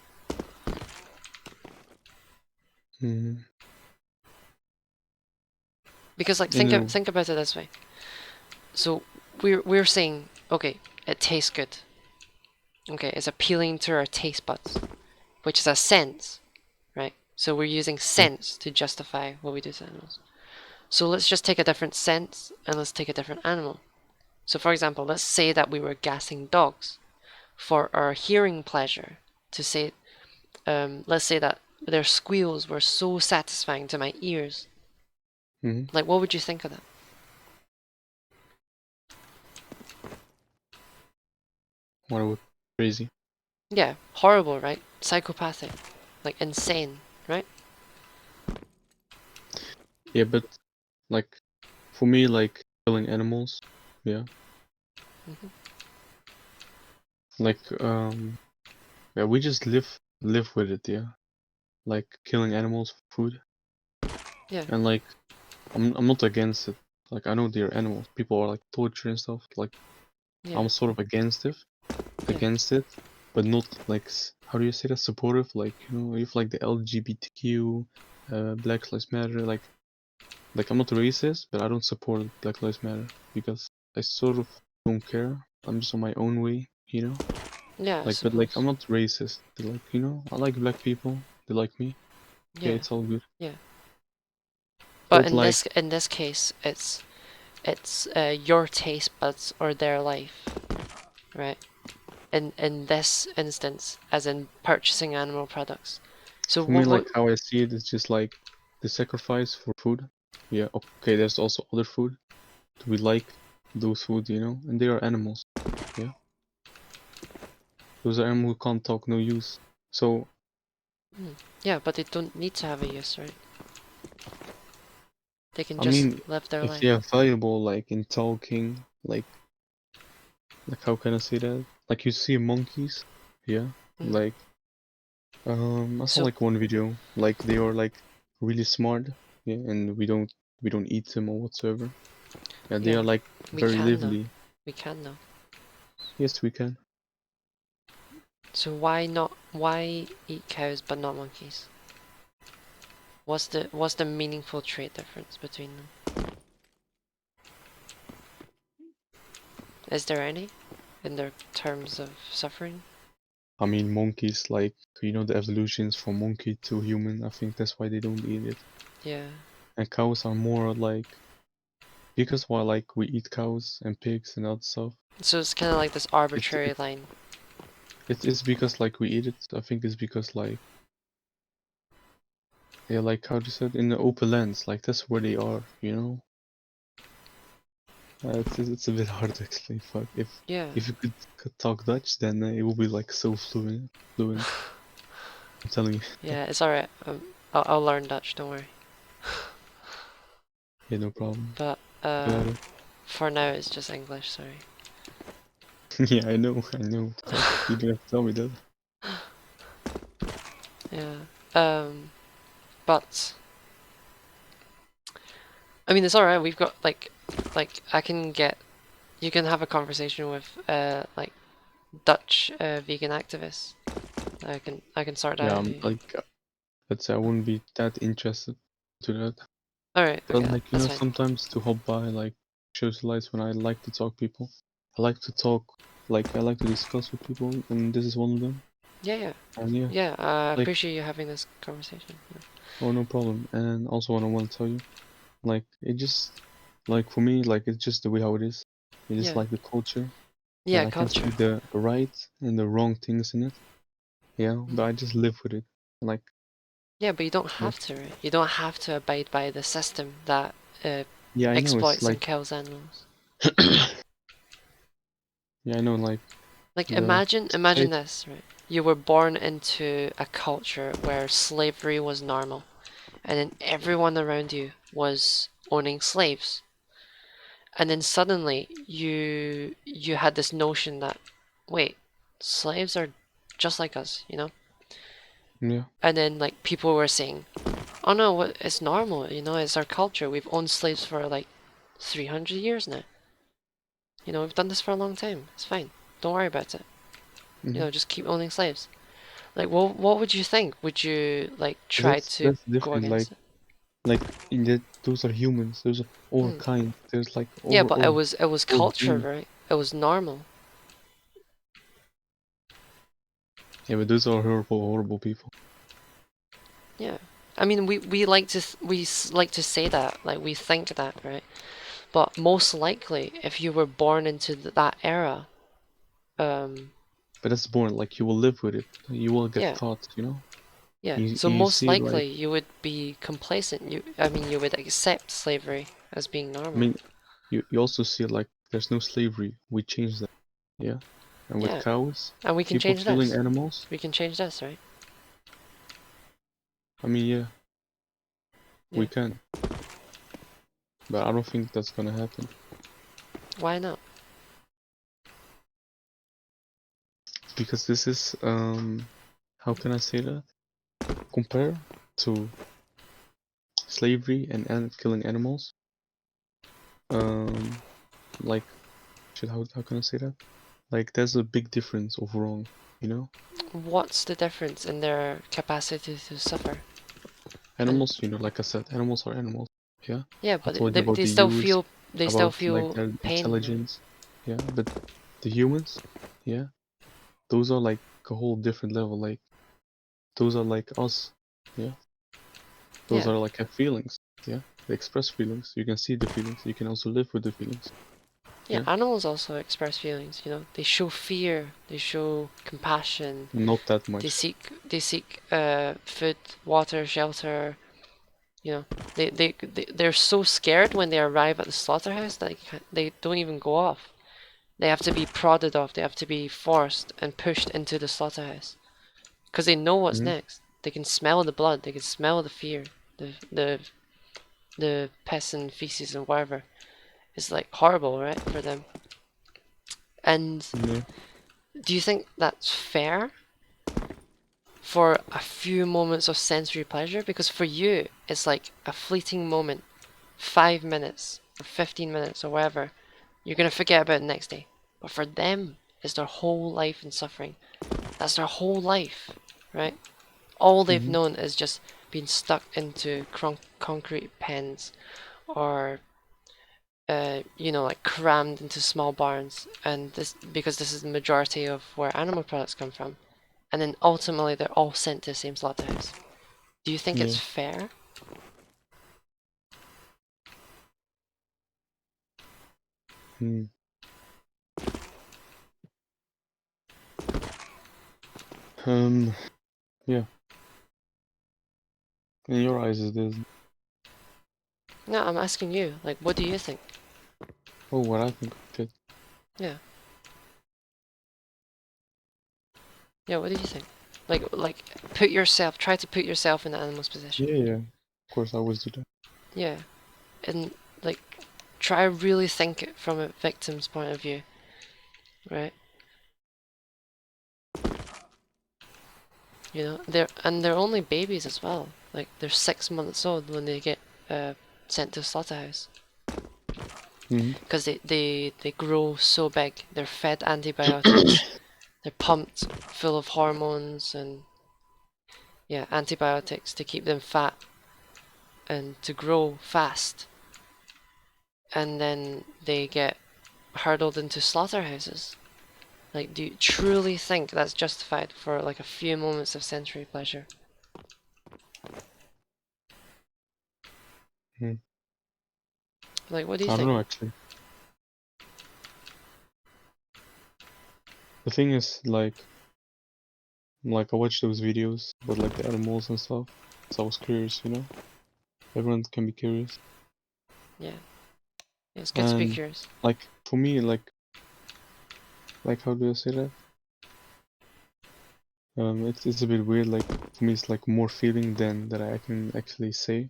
Mm, Because like in a, think about it this way. So we're saying, okay, it tastes good. Okay, it's appealing to our taste buds, which is a sense, right? So we're using yeah. sense to justify what we do to animals. So let's just take a different sense and let's take a different animal. So for example, let's say that we were gassing dogs for our hearing pleasure. To say, let's say that their squeals were so satisfying to my ears. Hmm. Like, what would you think of that? What about crazy? Yeah, horrible, right? Psychopathic, like insane, right? Yeah, but, like, for me, like, killing animals, yeah, Hmm. like, yeah, we just live with it, yeah. Like, killing animals for food, Yeah, and, like, I'm not against it. Like, I know they're animals. People are, like, torture and stuff. Like, yeah, I'm sort of yeah, against it, but not like how do you say that? Supportive, like, if, like, the LGBTQ, Black Lives Matter, like I'm not racist, but I don't support Black Lives Matter because I sort of don't care. I'm just on my own way. yeah, I Like, but, like, I'm suppose. not racist. They're like, I like black people. They like me. Okay, Yeah, it's all good. yeah. But But, like, in this case, it's your taste buds or their life, right? In this instance, as in purchasing animal products. So for me, what? like, how I see it is just like the sacrifice for food. Yeah, okay, there's also other food. We like those food, and they are animals. Yeah, those are animals who can't talk, no use. So, Yeah, but they don't need to have a use, right? They can I just mean, live their if life. they are valuable, like, in talking, like how can I say that? Like, you see monkeys, yeah, Mm. like, I saw, So like, one video, like, they are, like, really smart, yeah, and we don't eat them or whatsoever. Yeah, they yeah, are, like, we very can though. lively. We can though. Yes, we can. So why not? Why eat cows but not monkeys? What's the meaningful trait difference between them? Is there any in their terms of suffering? I mean, monkeys, like, you know, the evolutions from monkey to human, I think that's why they don't eat it. Yeah. And cows are more like, because why, like, we eat cows and pigs and other stuff. So it's kind of like this It's, arbitrary it's, line. it's because, like, we eat it. I think it's because, like, yeah, like, how do you say it? In the open lands, like, that's where they are, you know? It's a bit hard to explain, fuck. Yeah. If you could talk Dutch, then it will be, like, so fluent. I'm telling you. Yeah, it's alright. I'll learn Dutch, don't worry. Yeah, no problem. But Got it. for now it's just English, sorry. Yeah, I know. You don't have to tell me that. Yeah. But I mean it's alright, we've got like I can get you can have a conversation with like Dutch vegan activists. I can sort Yeah, out. I'm like, let's say I wouldn't be that interested to that. Alright, But okay, like, you that's know, fine. sometimes to hop by, like, socialize when I like to talk people. I like to talk, like, I like to discuss with people, and this is one of them. Yeah, yeah. And yeah, Yeah, I like, appreciate you having this conversation. Yeah. oh, no problem. And also, what I want to tell you, like, it just, like, for me, like, it's just the way how it is. It is Yeah. like the culture, and Yeah, I can see culture. the right and the wrong things in it. Yeah, but I just live with it. Like, Yeah, but you don't like, have to, right? You don't have to abide by the system that yeah, I know. It's exploits and like, kills animals. yeah, I know. Like Like the imagine society. this, right? You were born into a culture where slavery was normal, and then everyone around you was owning slaves. And then suddenly you had this notion that, wait, slaves are just like us, you know? Yeah, And then like people were saying, oh no, what it's normal, you know, it's our culture. We've owned slaves for like 300 years now. You know, we've done this for a long time. It's fine. Don't worry about it. You hmm know, just keep owning slaves. Like, what would you think? Would you like but try to that's go different. against it? Like in that, those are humans. Those are our Hmm. kind. There's like Yeah, our but it was our culture, being. right? It was normal. Yeah, but those are horrible people. Yeah. I mean, we like to like to say that, like we think that, right? But most likely, if you were born into that era, um, But that's born. Like you will live with it. You will get yeah, taught. You know. yeah. So You most see, like, likely you would be complacent. I mean, you would accept slavery as being I normal. mean, you also see like there's no slavery. We changed that. Yeah. And with Yeah, cows, and we can people change killing this. animals. We can change this, right? I mean, yeah, we Yeah. can. But I don't think that's gonna happen Why not? because this is how can I say that? Compare to slavery and killing animals. Um, like, how can I say that? Like, there's a big difference of wrong, you know? What's the difference in their capacity to suffer? And Animals, you know, like I said, animals are animals. Yeah, yeah, I but told you about the use, they still about like feel their pain, right? intelligence. Yeah, but the humans, yeah, those are like a whole different level. Like, those are like us. Yeah, those Yeah. are like have feelings. Yeah, they express feelings. You can see the feelings. You can also live with the feelings. Yeah, Yeah, animals also express feelings, you know. They show fear, they show compassion, not that much. they seek food, water, shelter, you know. They're so scared when they arrive at the slaughterhouse that they don't even go off. They have to be prodded off, they have to be forced and pushed into the slaughterhouse. Because they know what's Hmm. next. They can smell the blood, they can smell the fear, the piss and feces and whatever. It's like horrible, right, for them. And Yeah. do you think that's fair for a few moments of sensory pleasure? Because for you, it's like a fleeting moment, 5 minutes or 15 minutes or whatever. You're going to forget about it the next day. But for them, it's their whole life and suffering. That's their whole life, right? All they've Hmm. known is just being stuck into concrete pens or you know, like crammed into small barns, and this because this is the majority of where animal products come from. and then ultimately they're all sent to the same slaughterhouse. Do you think it's Yeah. fair? Hmm. Yeah. In your eyes, it is. No, I'm asking you. Like, what do you think? Oh, what I think of it. Yeah. Yeah, what do you think? Like, try to put yourself in the animal's position. Yeah, yeah. Of course, I always do that. Yeah. And, like, try really think it from a victim's point of view. Right? You know, they're only babies as well. Like, they're 6 months old when they get sent to a slaughterhouse. Hmm. Because they grow so big. They're fed antibiotics. They're pumped full of hormones and, yeah, antibiotics to keep them fat and to grow fast. And then they get hurtled into slaughterhouses. Like, do you truly think that's justified for like a few moments of sensory pleasure? Hmm. Like, what do you I don't think? know actually. The thing is, like I watched those videos about like the animals and stuff, so I was curious, you know. Everyone can be curious, Yeah, it's good to be and curious. like for me, like how do I say that? It's a bit weird. Like for me, it's like more feeling than that I can actually say.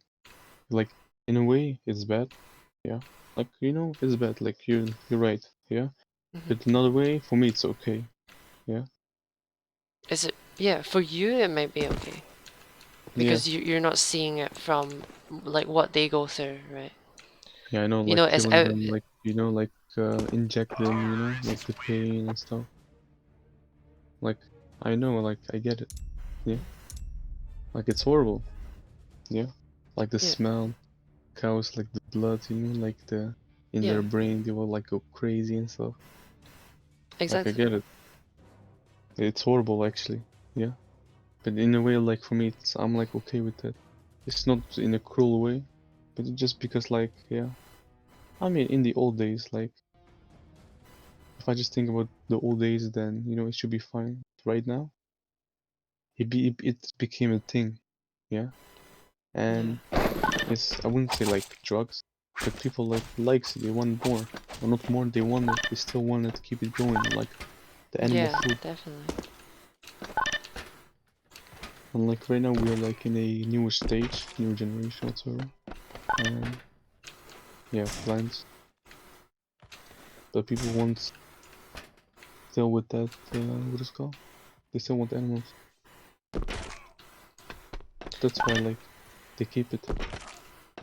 Like in a way, it's bad, yeah. Like you know, it's bad. Like you're right, yeah. Hmm. But another way, for me, it's okay, yeah. Is it? Yeah, for you it might be okay Yeah, because you're not seeing it from like what they go through, right? yeah. I know, You like know, it's killing out. them, like you know, like inject them, you know, like the pain and stuff. Like I know, like I get it, yeah. Like it's horrible, yeah. Like the Yeah, smell, cows, like the blood, you know, like the in yeah, their brain, they will like go crazy and stuff. Like I exactly. get it. It's horrible actually, yeah. But in a way, like for me, I'm like okay with that. It's not in a cruel way, but just because like yeah. I mean, in the old days, like if I just think about the old days, then you know it should be fine. Right now, it became a thing, yeah. And Yeah, it's I wouldn't say like drugs, but people like likes it. They want more, or not more. They want it. They still want it to keep it going, like the animal yeah, food. definitely. And like right now, we are like in a newer stage, new generation, whatsoever. And yeah, plants. But people want still with that. What is it called? They still want animals. That's why like they keep it.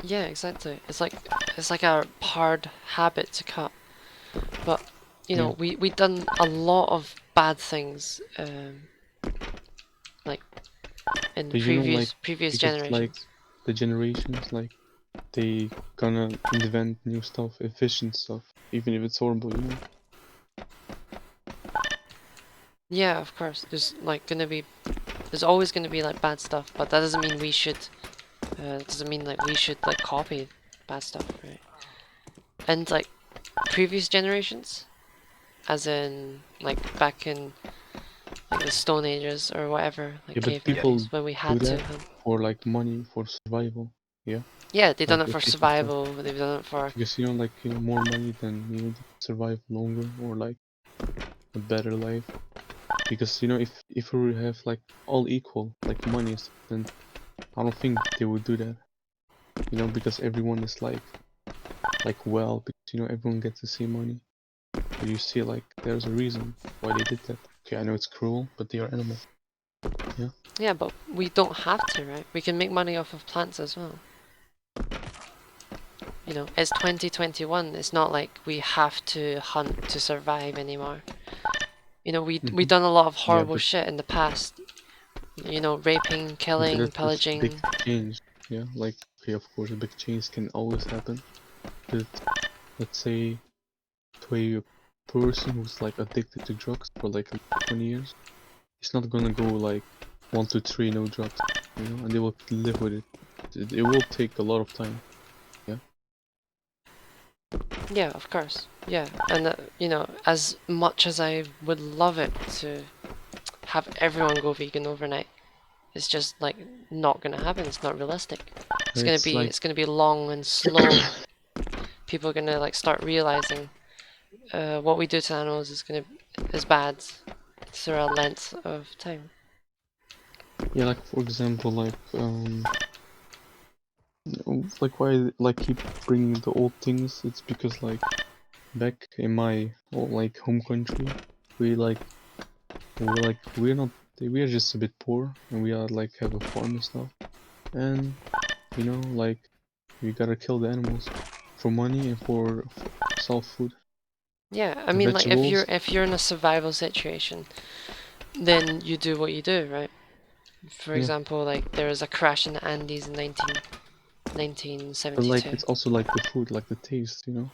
Yeah, exactly. It's like a hard habit to cut. But you Yeah. know, we done a lot of bad things, like in the But you know, like previous because like generations. the generations, like they gonna invent new stuff, efficient stuff, even if it's horrible, you know. Yeah, of course. There's always gonna be like bad stuff, but that doesn't mean we should. It doesn't mean like we should like copy bad stuff, right? And like previous generations, as in like back in like the Stone Ages or whatever, like Yeah, but caveman people days when we do had to that hunt. for like money, for survival. Yeah, Yeah, they've done like it for efficient stuff. survival. They've done it for Because you know, like you know, more money than you know, survive longer or like a better life. Because you know, if we have like all equal, like money, and stuff, then I don't think they would do that. You know, because everyone is like well, because you know everyone gets the same money. But you see, like there's a reason why they did that. Okay, I know it's cruel, but they are animals. Yeah. yeah, but we don't have to, right? We can make money off of plants as well. You know, it's 2021. It's not like we have to hunt to survive anymore. You know, we Hmm. done a lot of Yeah, horrible but shit in the past. You know, raping, killing, that's a big pillaging. change. Yeah, like okay, of course, a big change can always happen. But let's say to a person who's like addicted to drugs for like 20 years, it's not gonna go like 1, 2, 3, no drops, you know, and they will live with it. It will take a lot of time. Yeah, of course. Yeah, and you know, as much as I would love it to have everyone go vegan overnight, it's just like not gonna happen. It's not realistic. It's like It's gonna be long and slow. People are gonna like start realizing what we do to animals is bad through a length of time. yeah, like for example, like why like keep bringing the old things. It's because like back in my like home country, we like we're not we are just a bit poor, and we are like have a farm and stuff, and you know like we gotta kill the animals for money and for self food. Yeah, I The mean, like vegetables, if you're in a survival situation, then you do what you do, right? For yeah, example, like there was a crash in the Andes in but like 1972. it's also like the food, like the taste, you know.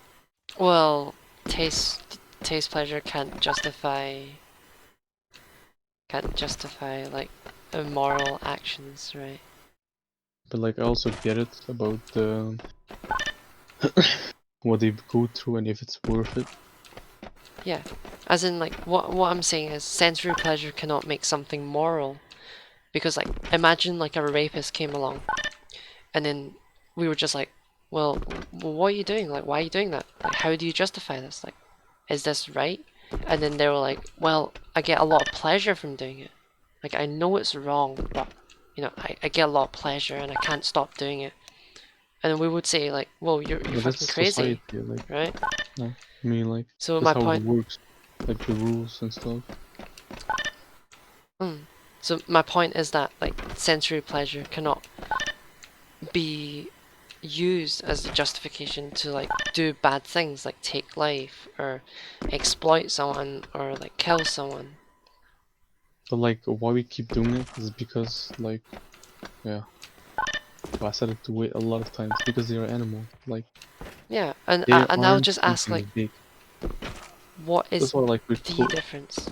Well, taste pleasure can't justify like immoral actions, right? But like I also get it about the what they go through and if it's worth it. Yeah, as in like what I'm saying is sensory pleasure cannot make something moral, because like imagine like a rapist came along and then we were just like, well, what are you doing? Like, why are you doing that? Like, how do you justify this? Like, is this right? And then they were like, well, I get a lot of pleasure from doing it. Like, I know it's wrong, but you know, I get a lot of pleasure and I can't stop doing it. And then we would say like, whoa, you're But fucking that's crazy, society, like right? no, I mean like So that's my how it point, works, like the rules and stuff. so my point is that like sensory pleasure cannot be used as a justification to like do bad things, like take life or exploit someone or like kill someone. But like why we keep doing it is because like yeah, well, I said it to wait a lot of times because they are animals. Like Yeah, they and I'll aren't just ask like, something big. what That's is why like with the difference?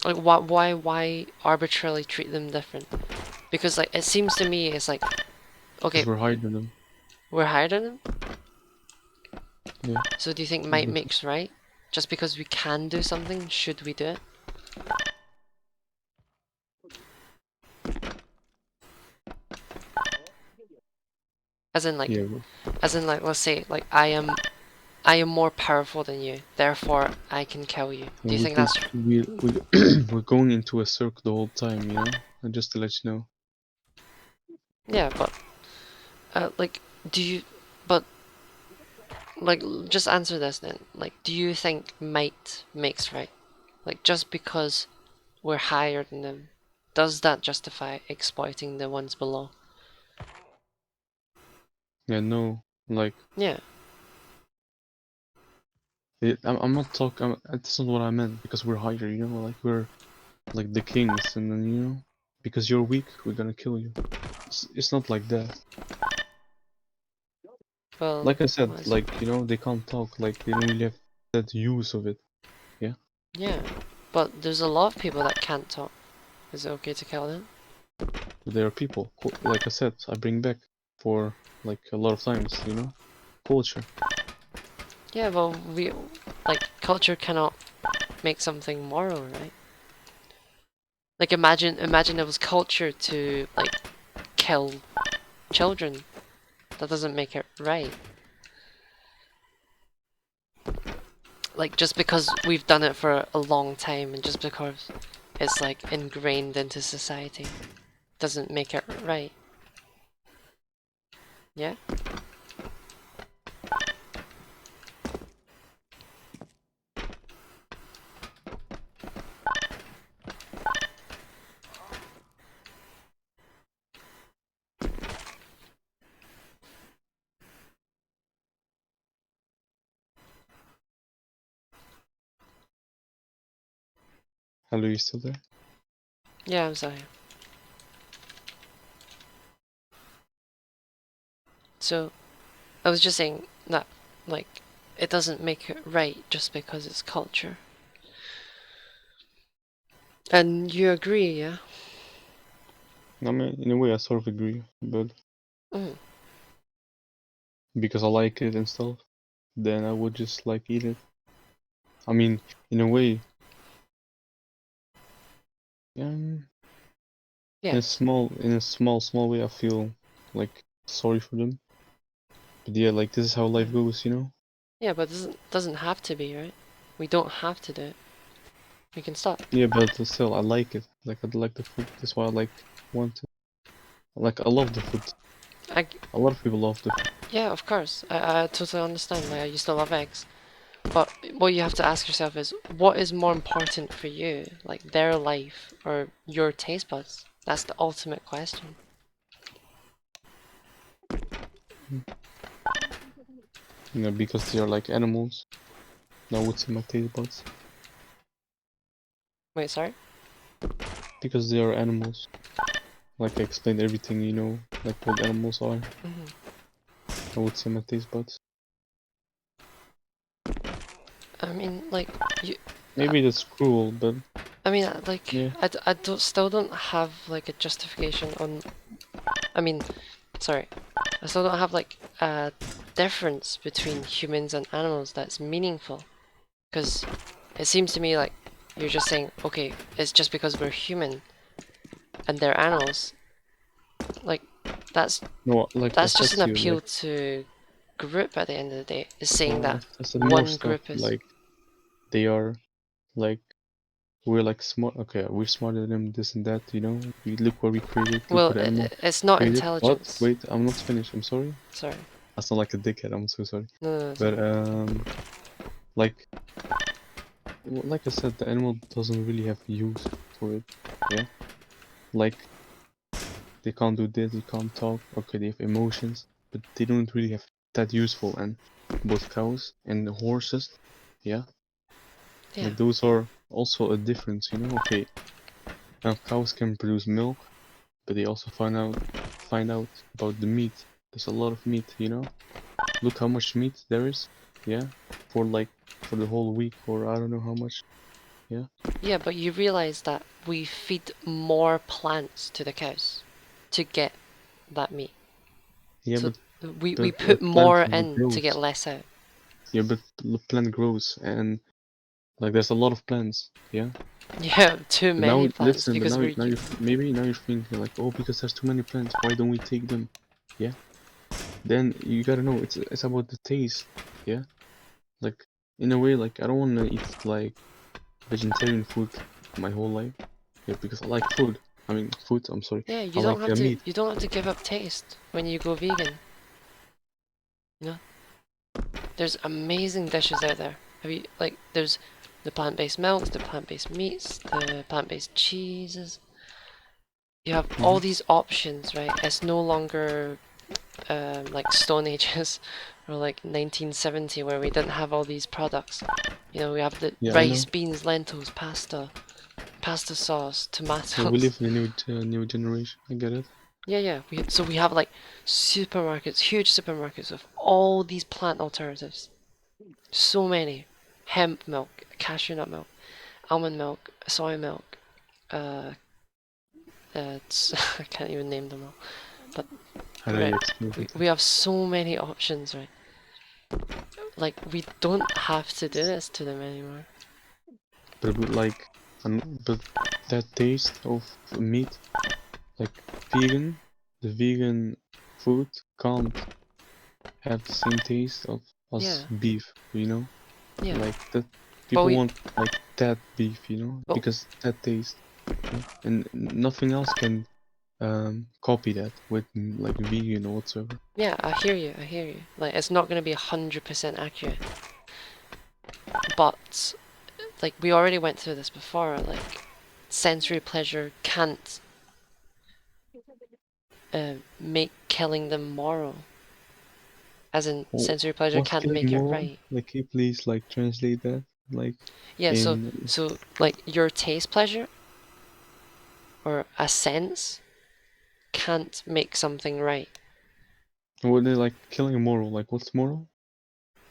Like, why arbitrarily treat them different? Because like it seems to me it's like, because okay, we're hiding them. we're higher than them. Yeah, So do you think might exactly. makes right? Just because we can do something, should we do it? As in like, Yeah, let's say like I am more powerful than you, therefore I can kill you. Do you we think go that's we we're going into a circle the whole time, you know. And just to let you know, yeah? But like, do you? But like, just answer this then. Like, do you think might makes right? Like, just because we're higher than them, does that justify exploiting the ones below? yeah, no, like Yeah, I'm not talking. That's not what I meant because we're higher, you know. Like we're like the kings, and then you know, because you're weak, we're gonna kill you. It's not like that. well, Like I said, what is it? like you know, they can't talk. Like they don't really have that use of it. Yeah, Yeah, but there's a lot of people that can't talk. Is it okay to kill them? but there are people. Like I said, I bring back for like a lot of times. You know, culture. Yeah, well, we like culture cannot make something moral, right? Like imagine it was culture to like kill children. That doesn't make it right. Like just because we've done it for a long time and just because it's like ingrained into society doesn't make it right. Yeah? Hello, you still there? Yeah, I'm sorry. So I was just saying that like it doesn't make it right just because it's culture. And you agree, yeah? I mean, in a way, I sort of agree, but Mm. because I like it and stuff, then I would just like eat it. I mean, in a way, yeah, in Yeah. a small way, I feel like sorry for them. But yeah, like this is how life goes, you know? Yeah, but it doesn't have to be, right? We don't have to do it. We can stop. Yeah, but still, I like it. Like I like the food. That's why I want to. Like I love the food. I, A lot of people love the food. yeah, of course. I totally understand. Like, I used to love eggs. But what you have to ask yourself is, what is more important for you? Like, their life or your taste buds? That's the ultimate question. You know, because they are like animals. I would say my taste buds. Wait, sorry? Because they are animals. Like I explained everything, you know, like what animals are. Hmm. I would say my taste buds. I mean, like, you. Maybe that's cruel, but I mean, like, yeah. I don't, still don't have like a justification on. I mean, sorry, I still don't have like a difference between humans and animals that's meaningful. Because it seems to me like you're just saying, okay, it's just because we're human and they're animals. Like, that's No, like I that's said just an to you, appeal like to group at the end of the day. Is saying no, that I said more one stuff. group is. Like they are like we're like smart. Okay, we're smarter than them. This and that. You know. We look what we created. Look Well, what animal it's not created. What? intelligence. Wait, I'm not finished. I'm sorry. Sorry. I sound like a dickhead. I'm so sorry. No, no, no, it's But okay. like like I said, the animal doesn't really have use for it. Yeah. Like they can't do this. They can't talk. Okay, they have emotions, but they don't really have that useful. And both cows and the horses, yeah, Yeah. like those are also a difference. You know. Okay, now cows can produce milk, but they also find out about the meat. There's a lot of meat. You know. Look how much meat there is. Yeah. For the whole week, or I don't know how much. Yeah. Yeah, but you realize that we feed more plants to the cows to get that meat. Yeah, So but we a put plant more in to get grows. less out. Yeah, but the plant grows, and like there's a lot of plants. Yeah. Yeah, too But now many plants listen. But because we're. now you maybe now you're thinking like, oh, because there's too many plants. Why don't we take them? Yeah. Then you gotta know it's about the taste. Yeah. Like in a way, like I don't wanna eat like vegetarian food my whole life. Yeah, because I like food. I mean, food. I'm sorry. Yeah, I like meat. you don't have to give up taste when you go vegan. You know, there's amazing dishes out there. Have you like there's the plant-based milks, the plant-based meats, the plant-based cheeses. You have all Hmm. these options, right? It's no longer like Stone Ages or like 1970 where we didn't have all these products. You know, we have the Yeah, I rice, know. beans, lentils, pasta sauce, Yeah, we tomatoes. live in a new generation. I get it. Yeah, yeah. So we have like supermarkets, huge supermarkets of all these plant alternatives. So many. Hemp milk, cashew nut milk, almond milk, soy milk. Uh, it's I can't even name them all. But How do you right, explain it? we have so many options, right? Like we don't have to do this to them anymore. But like, but that taste of meat, like the vegan food can't have the same taste of Yeah, as beef, you know? yeah. Like that But people we, want like that beef, you know, but because that taste, yeah? And nothing else can copy that with like vegan or whatsoever. yeah, I hear you. I hear you. Like it's not gonna be 100% accurate, but like we already went through this before. Like sensory pleasure can't make killing them moral. As in, Oh, sensory pleasure what's can't killing make it moral? right. Like, can you please like translate that? Like Yeah, in so like your taste pleasure or a sense can't make something right. what they like killing moral? Like what's moral?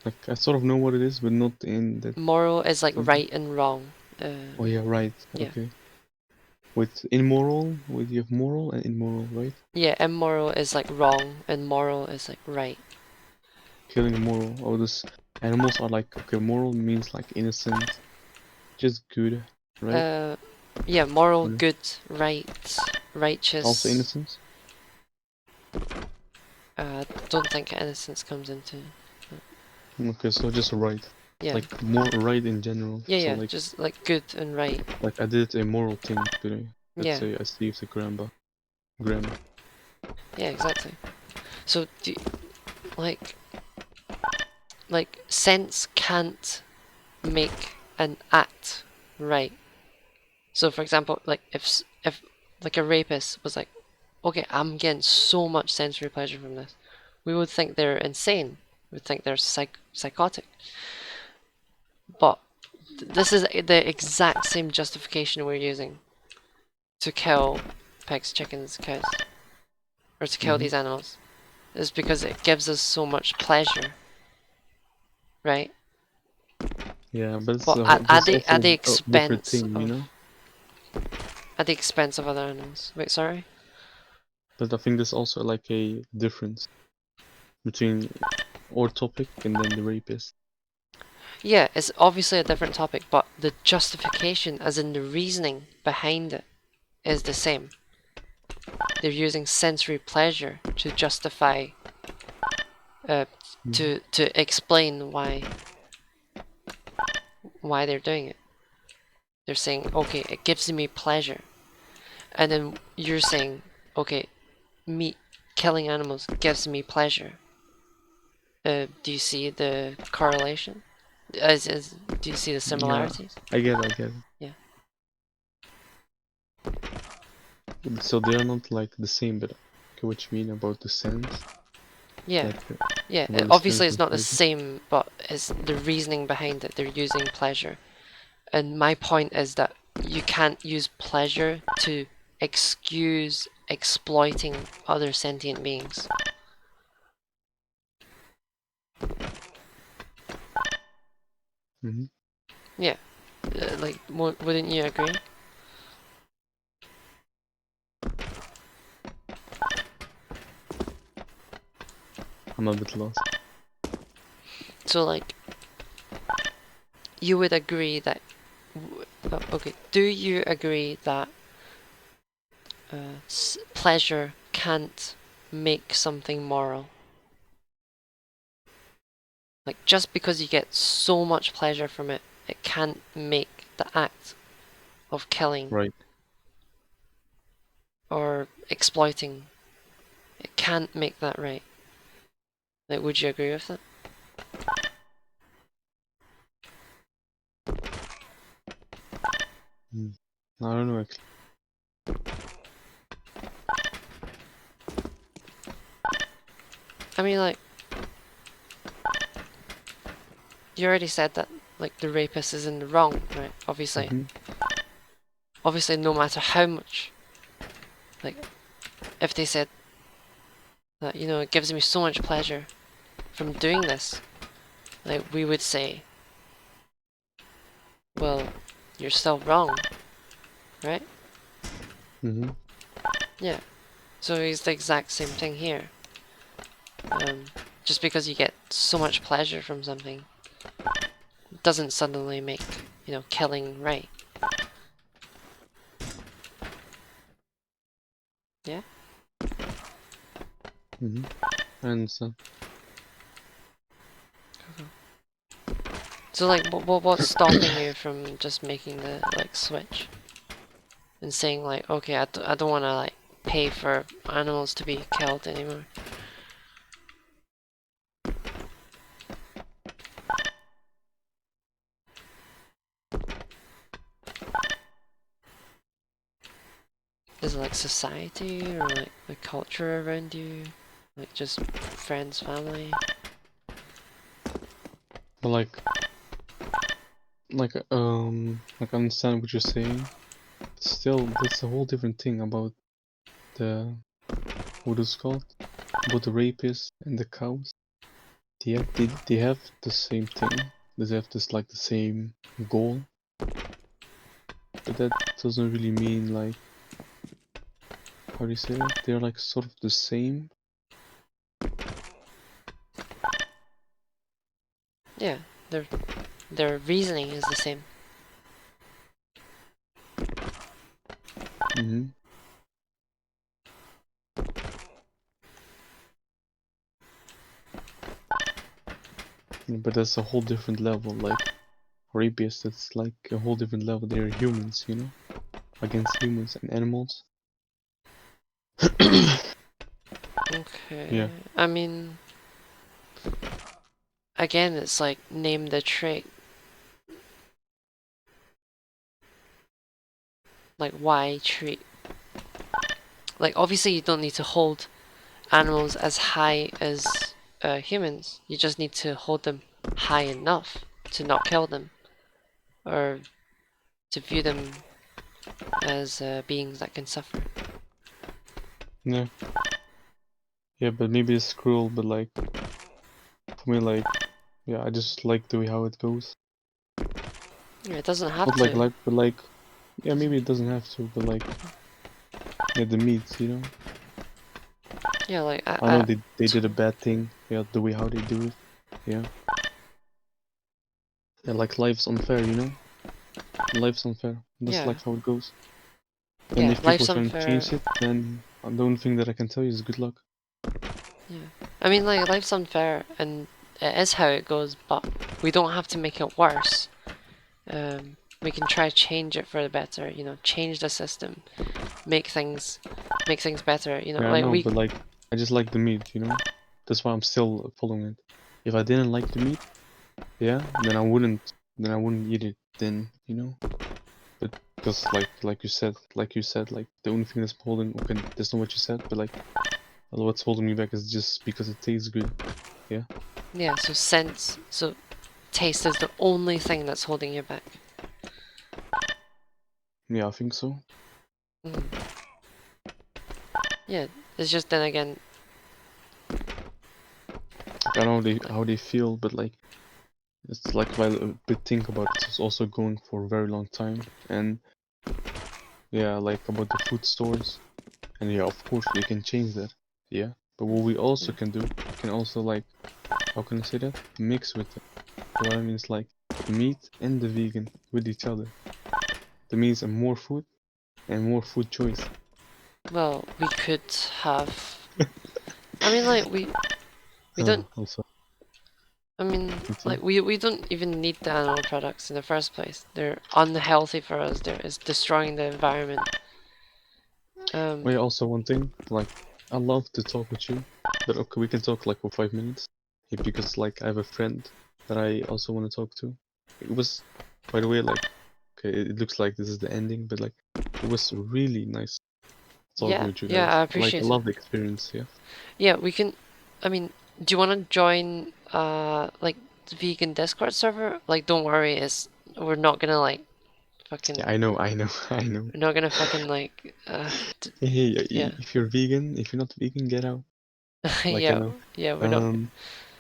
Like I sort of know what it is, but not in that Moral is like sense. right and wrong. Oh yeah, right. Yeah. Okay. with immoral, with you have moral and immoral, right? Yeah, immoral is like wrong, and moral is like right. Killing moral. Oh, this animals are like, okay, moral means like innocent, just good, right? Yeah, moral, Mm. good, right, Also righteous. innocence. Don't think innocence comes into. Okay, so just right. Yeah, Like more right in general. yeah, So yeah, like just like good and right. I did a moral thing today. Let's Yeah, say I saved the grandma. yeah, exactly. So like sense can't make an act right. So for example, like if like a rapist was like, okay, I'm getting so much sensory pleasure from this, we would think they're insane. We would think they're psychotic. But this is the exact same justification we're using to kill pigs, chickens, cows, or to kill Mm-hmm. these animals. Is because it gives us so much pleasure, right? Yeah, but it's But this at also the a different expense thing, you of know? other animals. Wait, sorry. But I think there's also like a difference between our topic and then the rapist. Yeah, it's obviously a different topic, but the justification, as in the reasoning behind it, is the same. They're using sensory pleasure to justify, to explain why they're doing it. They're saying, okay, it gives me pleasure, and then you're saying, okay, me killing animals gives me pleasure. Do you see the correlation? Do you see the Yeah, similarities? I get it. Yeah. So they are not like the same, but okay, what you mean about the sense? Yeah. Like Yeah, about the obviously sense it's and not the pleasure? same, but it's the reasoning behind it. They're using pleasure. And my point is that you can't use pleasure to excuse exploiting other sentient beings. Mm-hmm. Yeah, like, wouldn't you agree? I'm a bit lost. So, like, you would agree that. Okay, do you agree that pleasure can't make something moral? Like, just because you get so much pleasure from it, it can't make the act of killing Right. or exploiting. It can't make that right. Like, would you agree with that? Mm. I don't know actually. I mean, like, you already said that, like, the rapist is in the wrong, right? Obviously. Mm-hmm. Obviously, no matter how much, like, if they said that, you know, it gives me so much pleasure from doing this, like, we would say, well, you're still wrong, right? Mm-hmm. Yeah. So it's the exact same thing here. Just because you get so much pleasure from something doesn't suddenly make, you know, killing right. Yeah? Mm-hmm. I understand. So, like, what's stopping you from just making the, like, switch? And saying, like, okay, I don't want to, like, pay for animals to be killed anymore. Is it, like, society or, like, the culture around you? Like, just friends, family? But like I understand what you're saying. Still, that's a whole different thing about the what is called about the rapists and the cows. They have the same thing. They have this like the same goal. but that doesn't really mean like, how do you say that? They're like sort of the same. Yeah, their reasoning is the same. Mm-hmm. But that's a whole different level. Like rapists, that's like a whole different level. They're humans, you know, against humans and animals. Okay. Yeah. I mean, again, it's like name the trait. Like why treat? Like obviously you don't need to hold animals as high as humans. You just need to hold them high enough to not kill them, or to view them as beings that can suffer. Yeah. Yeah, but maybe it's cruel, but like for me, like yeah, I just like the way how it goes. Yeah, it doesn't have Not to. like, but like, yeah, maybe it doesn't have to, but like, yeah, the meat, you know. Yeah, like I know they did a bad thing. Yeah, the way how they do it. Yeah. Yeah, like life's unfair, you know. Life's unfair. That's yeah, like how it goes. And yeah. if people Life's try to unfair. change it, then the only thing that I can tell you is good luck. Yeah, I mean, like life's unfair, and it is how it goes. But we don't have to make it worse. We can try to change it for the better. You know, change the system, make things better. You know, Yeah, I like know, we. but like, I just like the meat, you know. That's why I'm still following it. If I didn't like the meat, yeah, then I wouldn't eat it. Then, you know. But because like you said, like the only thing that's holding, okay, that's not what you said, but like, what's holding me back is just because it tastes good. Yeah. Yeah, so taste is the only thing that's holding you back. Yeah, I think so. Mm. Yeah, it's just then again. Like, I know how they feel, but like, it's like if I a bit think about it, it's also going for a very long time, and yeah, like about the food stores, and yeah, of course we can change that. Yeah, but what we also Yeah. can do, we can also like, how can I say that? Mix with it. So what I mean is like the meat and the vegan with each other. That means more food and more food choice. Well, we could have. I mean, like we don't. Also, I mean, like continue. we don't even need the animal products in the first place. They're unhealthy for us. It's destroying the environment. Oh yeah, also one thing, like, I love to talk with you, but okay, we can talk like for 5 minutes, because like I have a friend that I also want to talk to. It was, by the way, like, okay, it looks like this is the ending, but like, it was really nice talking Yeah, with you yeah, guys. I Like, I appreciate it. love the experience. Yeah. Yeah, we can. I mean, do you want to join like the vegan Discord server? Like, don't worry, it's we're not gonna like Yeah, fucking I know, I know, I know. we're not gonna fucking like Hey, yeah. if you're vegan, if you're not vegan, get out. Like, I Yeah, know. yeah, we're not. Um,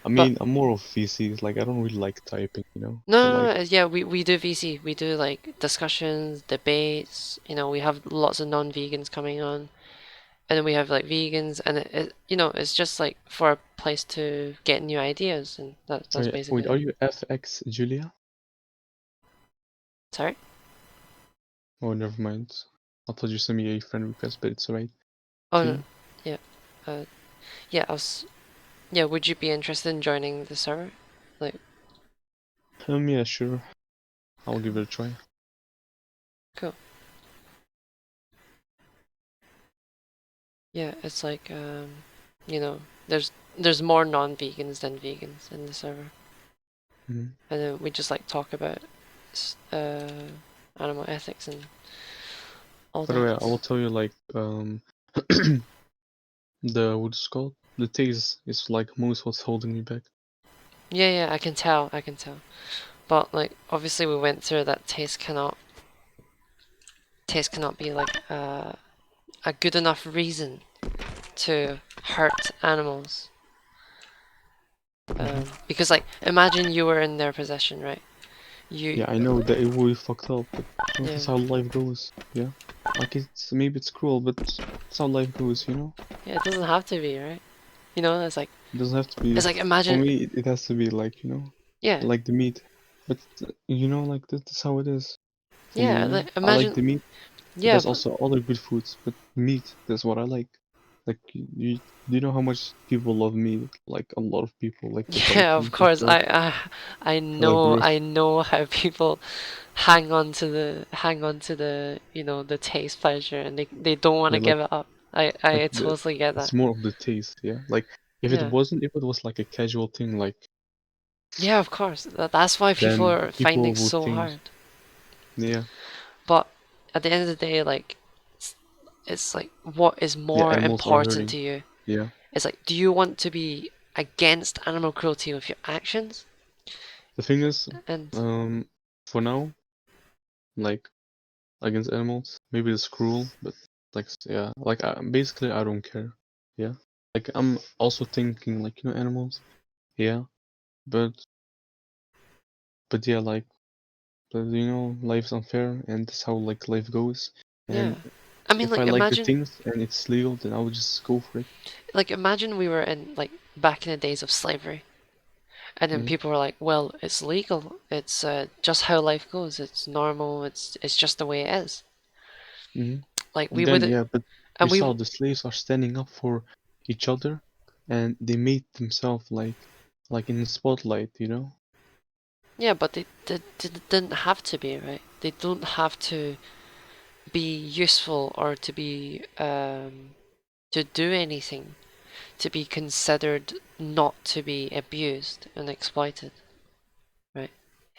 I But mean, I'm more of VCs. Like, I don't really like typing, you know. no, But no, like, no, yeah, we do VC. We do like discussions, debates. You know, we have lots of non-vegans coming on, and then we have like vegans, and you know, it's just like for a place to get new ideas, and oh that's yeah, basically wait, are it. you FX Julia? Sorry? Oh, never mind. I thought you sent me a friend request, but it's alright. Oh no, Continue. yeah, uh, yeah, I was, yeah. Would you be interested in joining the server? Like, Yeah, sure. I'll give cool, it a try. cool. Yeah, it's like you know, there's more non-vegans than vegans in the server. Hmm. And then we just like talk about animal ethics and all By the way, that. I will tell you like the what's it called? The taste is like most what's holding me back. Yeah, yeah, I can tell. But like, obviously, we went through that taste cannot be like a good enough reason to hurt animals. Hmm. Because like, imagine you were in their possession, right? You Yeah, I know that it will be fucked up, but you know, yeah that's how life goes. Yeah, like it's maybe it's cruel, but that's how life goes. You know, yeah. It doesn't have to be, right? You know, it doesn't have to be. it's like For imagine me, it has to be like you know, yeah like the meat. But you know, like that's how it is for me. yeah You know, like I like imagine the meat, but yeah there's but also other good foods. But meat, that's what I like. Like do you know how much people love meat? Like a lot of people, like the yeah of Vikings and course stuff, like roast. I know how people hang on to the you know the taste pleasure and they don't want Yeah, to give it up. like I the totally get it's that. more of the taste. Yeah, like Yeah. if it was like a casual thing, like Yeah, of course. That's why people then are finding people would so think, hard. yeah, But at the end of the day, like it's, it's like what is yeah, more animals are important hurting. to you? Yeah. It's like, do you want to be against animal cruelty with your actions? The thing is, And um, for now, like against animals, maybe it's cruel, but like yeah, like basically I don't care. Yeah, like I'm also thinking like you know animals. Yeah, but yeah, like but, you know life's unfair and that's how like life goes. yeah, And I mean, if I like the imagine, things and it's legal, then I would just go for it. imagine we were in like back in the days of slavery, and then Yeah. people were like, well, it's legal. It's just how life goes. It's normal. It's just the way it is. Hmm. Like we Then would, yeah, but you and we saw the slaves are standing up for each other, and they made themselves like in the spotlight, you know. yeah, but they didn't have to be, right? They don't have to be useful or to be to do anything to be considered not to be abused and exploited, right?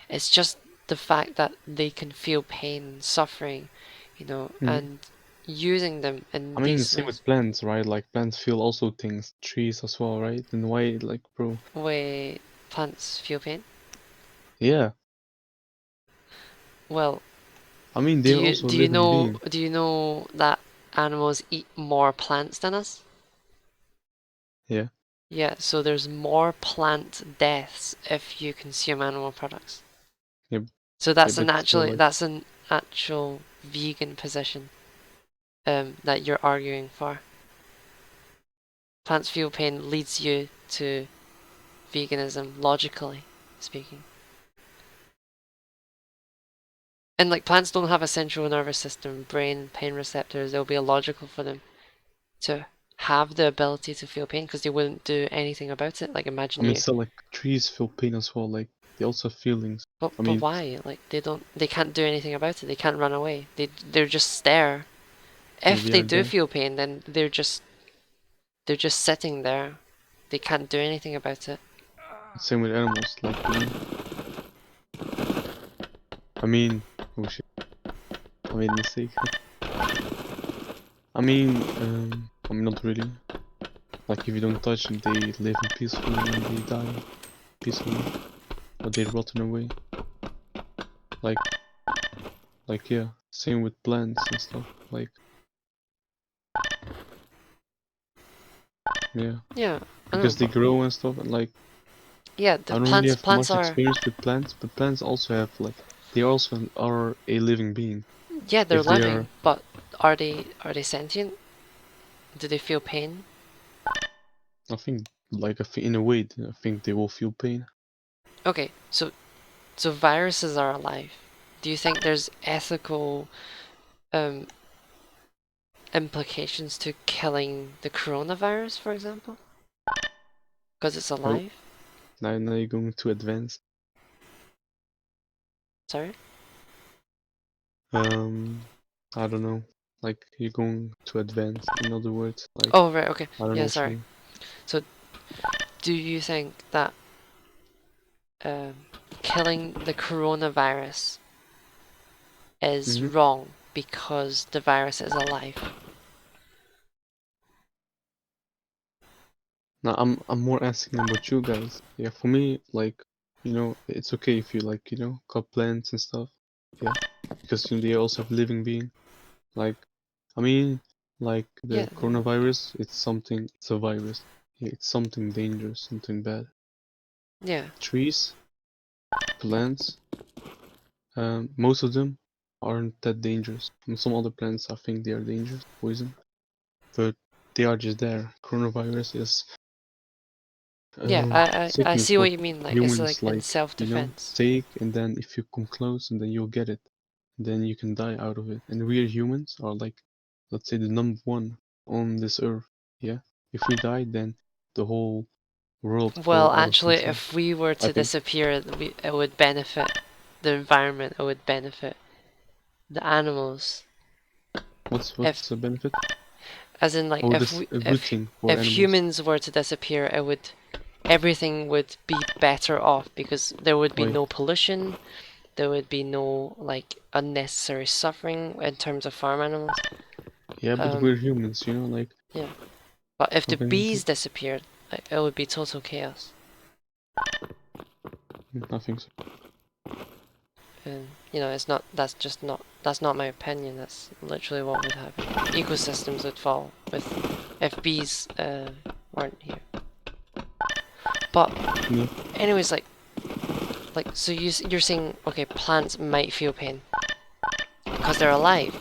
It's just the fact that they can feel pain and suffering, you know, Hmm. and using them I in mean, these same with plants, right? Like plants feel also things, trees as well, right? And why, like, bro? way plants feel pain. Yeah, Well, I mean, they're also a living being. do you know that animals eat more plants than us? Yeah, Yeah, so there's more plant deaths if you consume animal products. yeah, So yeah, but still, like, that's an actual vegan position that you're arguing for. Plants feel pain leads you to veganism, logically speaking. And like plants don't have a central nervous system, brain, pain receptors. It'll be illogical for them to have the ability to feel pain because they wouldn't do anything about it. Like I imagine mean, you, still, like, trees feel pain as well. Like, they also have feelings. I but mean, why? Like they can't do anything about it. They can't run away. They're just there. yeah, If they they are do there. feel pain, then they're just sitting there. They can't do anything about it. Same with animals, like, you know. I mean, oh shit, I made a mistake. I mean, not really. Like, if you don't touch them, they live in peacefully and they die peacefully, or they rotten away. Like, yeah, same with plants and stuff. Like, yeah, Yeah, I know, because they but grow and stuff. And like, yeah, I the don't really have plants much are experience with plants, but plants also have like, they also are a living being. yeah they're If they are, living, but are they sentient? Do they feel pain? I think, like, in a way, I think they will feel pain. Okay, so viruses are alive. Do you think there's ethical um, implications to killing the coronavirus, for example? Because it's Oh, alive? now you're going to advance. Sorry? Um, I don't know. Like, you're going to advance. In other words, like, Oh, right, okay. I don't know Yeah, what you sorry. mean. So, do you think that um, killing the coronavirus is Hmm. wrong because the virus is alive? Now I'm more asking about you guys. Yeah, for me, like, you know, it's okay if you like, you know, cut plants and stuff. Yeah, because you know, they also have living being. Like, I mean, like Yeah, the coronavirus, it's a virus. Yeah, it's something dangerous, something bad. yeah, Trees, plants, Most of them aren't that dangerous. Some other plants, I think they are dangerous, poison, but they are just there. Coronavirus is Yeah, I sickness see what what you mean. Like it's humans like in like, self-defense. take, and then if you come close, and then you'll get it, then you can die out of it. And we humans are like, let's say, the number one on this earth. Yeah, if we die, then the whole world Well, fall out of actually, control. if we were I to think. disappear, it would benefit the environment. It would benefit the animals. What's If, the benefit? as in, like, Oh, if this we, a good thing for if animals. humans were to disappear, everything would be better off because there would be Why? no pollution. There would be no like unnecessary suffering in terms of farm animals. Yeah, but we're humans, like Yeah. But if the something like bees that. disappeared, it would be total chaos. I think so. And it's not. That's just not. That's not my opinion. That's literally what would happen. Ecosystems would fall if bees weren't here. But Yeah. anyways, so you're saying okay, plants might feel pain because they're alive.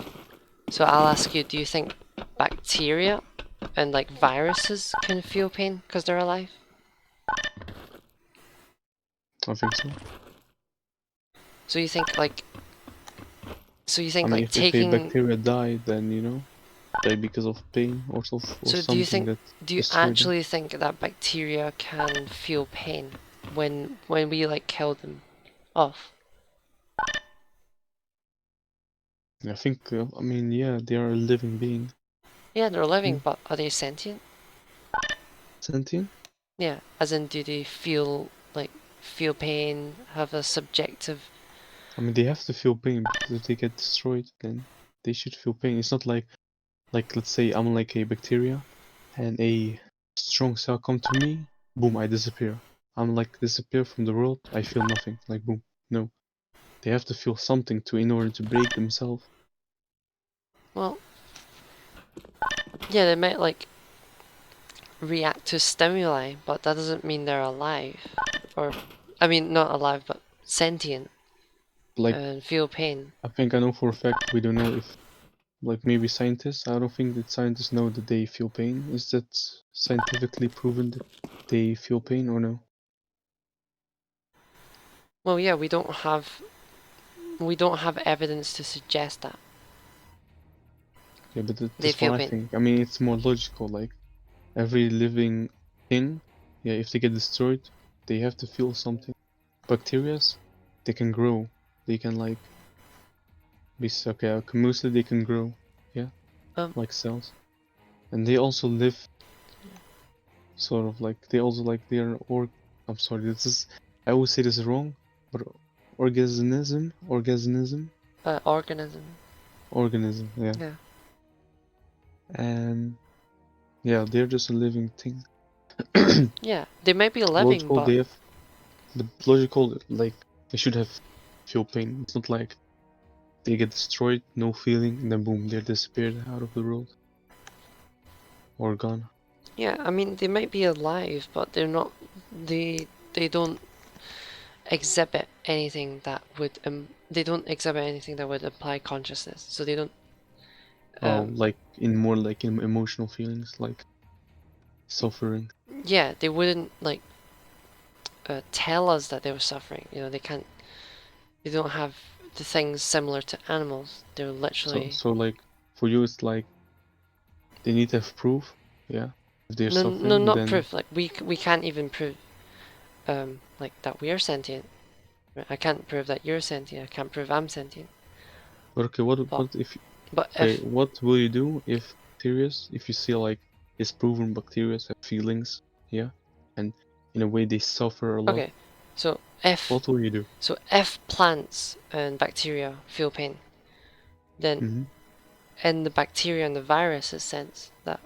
So I'll ask you, do you think bacteria and like viruses can feel pain because they're alive? I think so. So you think like I mean, if a taking. bacteria die, then die because of pain or or So something that do you destroyed them. actually think that bacteria can feel pain when we like kill them off? I think. I mean, yeah, they are a living being. Yeah, they're living, Yeah. but are they sentient? Sentient. Yeah, as in do they feel pain, have a subjective. I mean, they have to feel pain because if they get destroyed, then they should feel pain. It's not like let's say I'm like a bacteria, and a strong cell come to me, boom, I disappear. I'm like disappear from the world. I feel nothing. Like boom, no. They have to feel something in order to break themselves. Well, yeah, they might like react to stimuli, but that doesn't mean they're alive. Or, I mean, not alive, but sentient Like and feel pain. I think I know for a fact we don't know if like maybe scientists. I don't think that scientists know that they feel pain. Is that scientifically proven that they feel pain or no? Well, yeah, we don't have evidence to suggest that Yeah, but they that's what feel I pain. think. I mean, it's more logical. Like every living thing, yeah, if they get destroyed, they have to feel something. Bacterias, they can grow. They can like okay, mostly they can grow. Yeah, Um, like cells, and they also live sort of like they also like their I'm sorry, this is I always say this is wrong, but organism, organism. organism, yeah, Yeah. and yeah, they're just a living thing. Yeah, they might be living, Logical, but they have the logical like they should have feel pain. It's not like they get destroyed, no feeling, and then boom, they're disappeared out of the world or gone. yeah, I mean they might be alive, but they're not. They don't exhibit anything that would they don't exhibit anything that would imply consciousness. So they don't. Oh, Um, like in more like in emotional feelings, like suffering. yeah, they wouldn't like tell us that they were suffering. They can't. They don't have the things similar to animals. They're So literally. so like for you, it's like they need to have proof, yeah. If they're No, no, suffering, not then proof. Like we can't even prove like that we are sentient. Right? I can't prove that you're sentient. I can't prove I'm sentient. but okay, But what if but okay, if what will you do if if you see like it's proven bacteria have feelings, yeah, and in a way they suffer a lot, okay, so if what will you do? so if plants and bacteria feel pain, then Mm-hmm. in the bacteria and the virus's sense that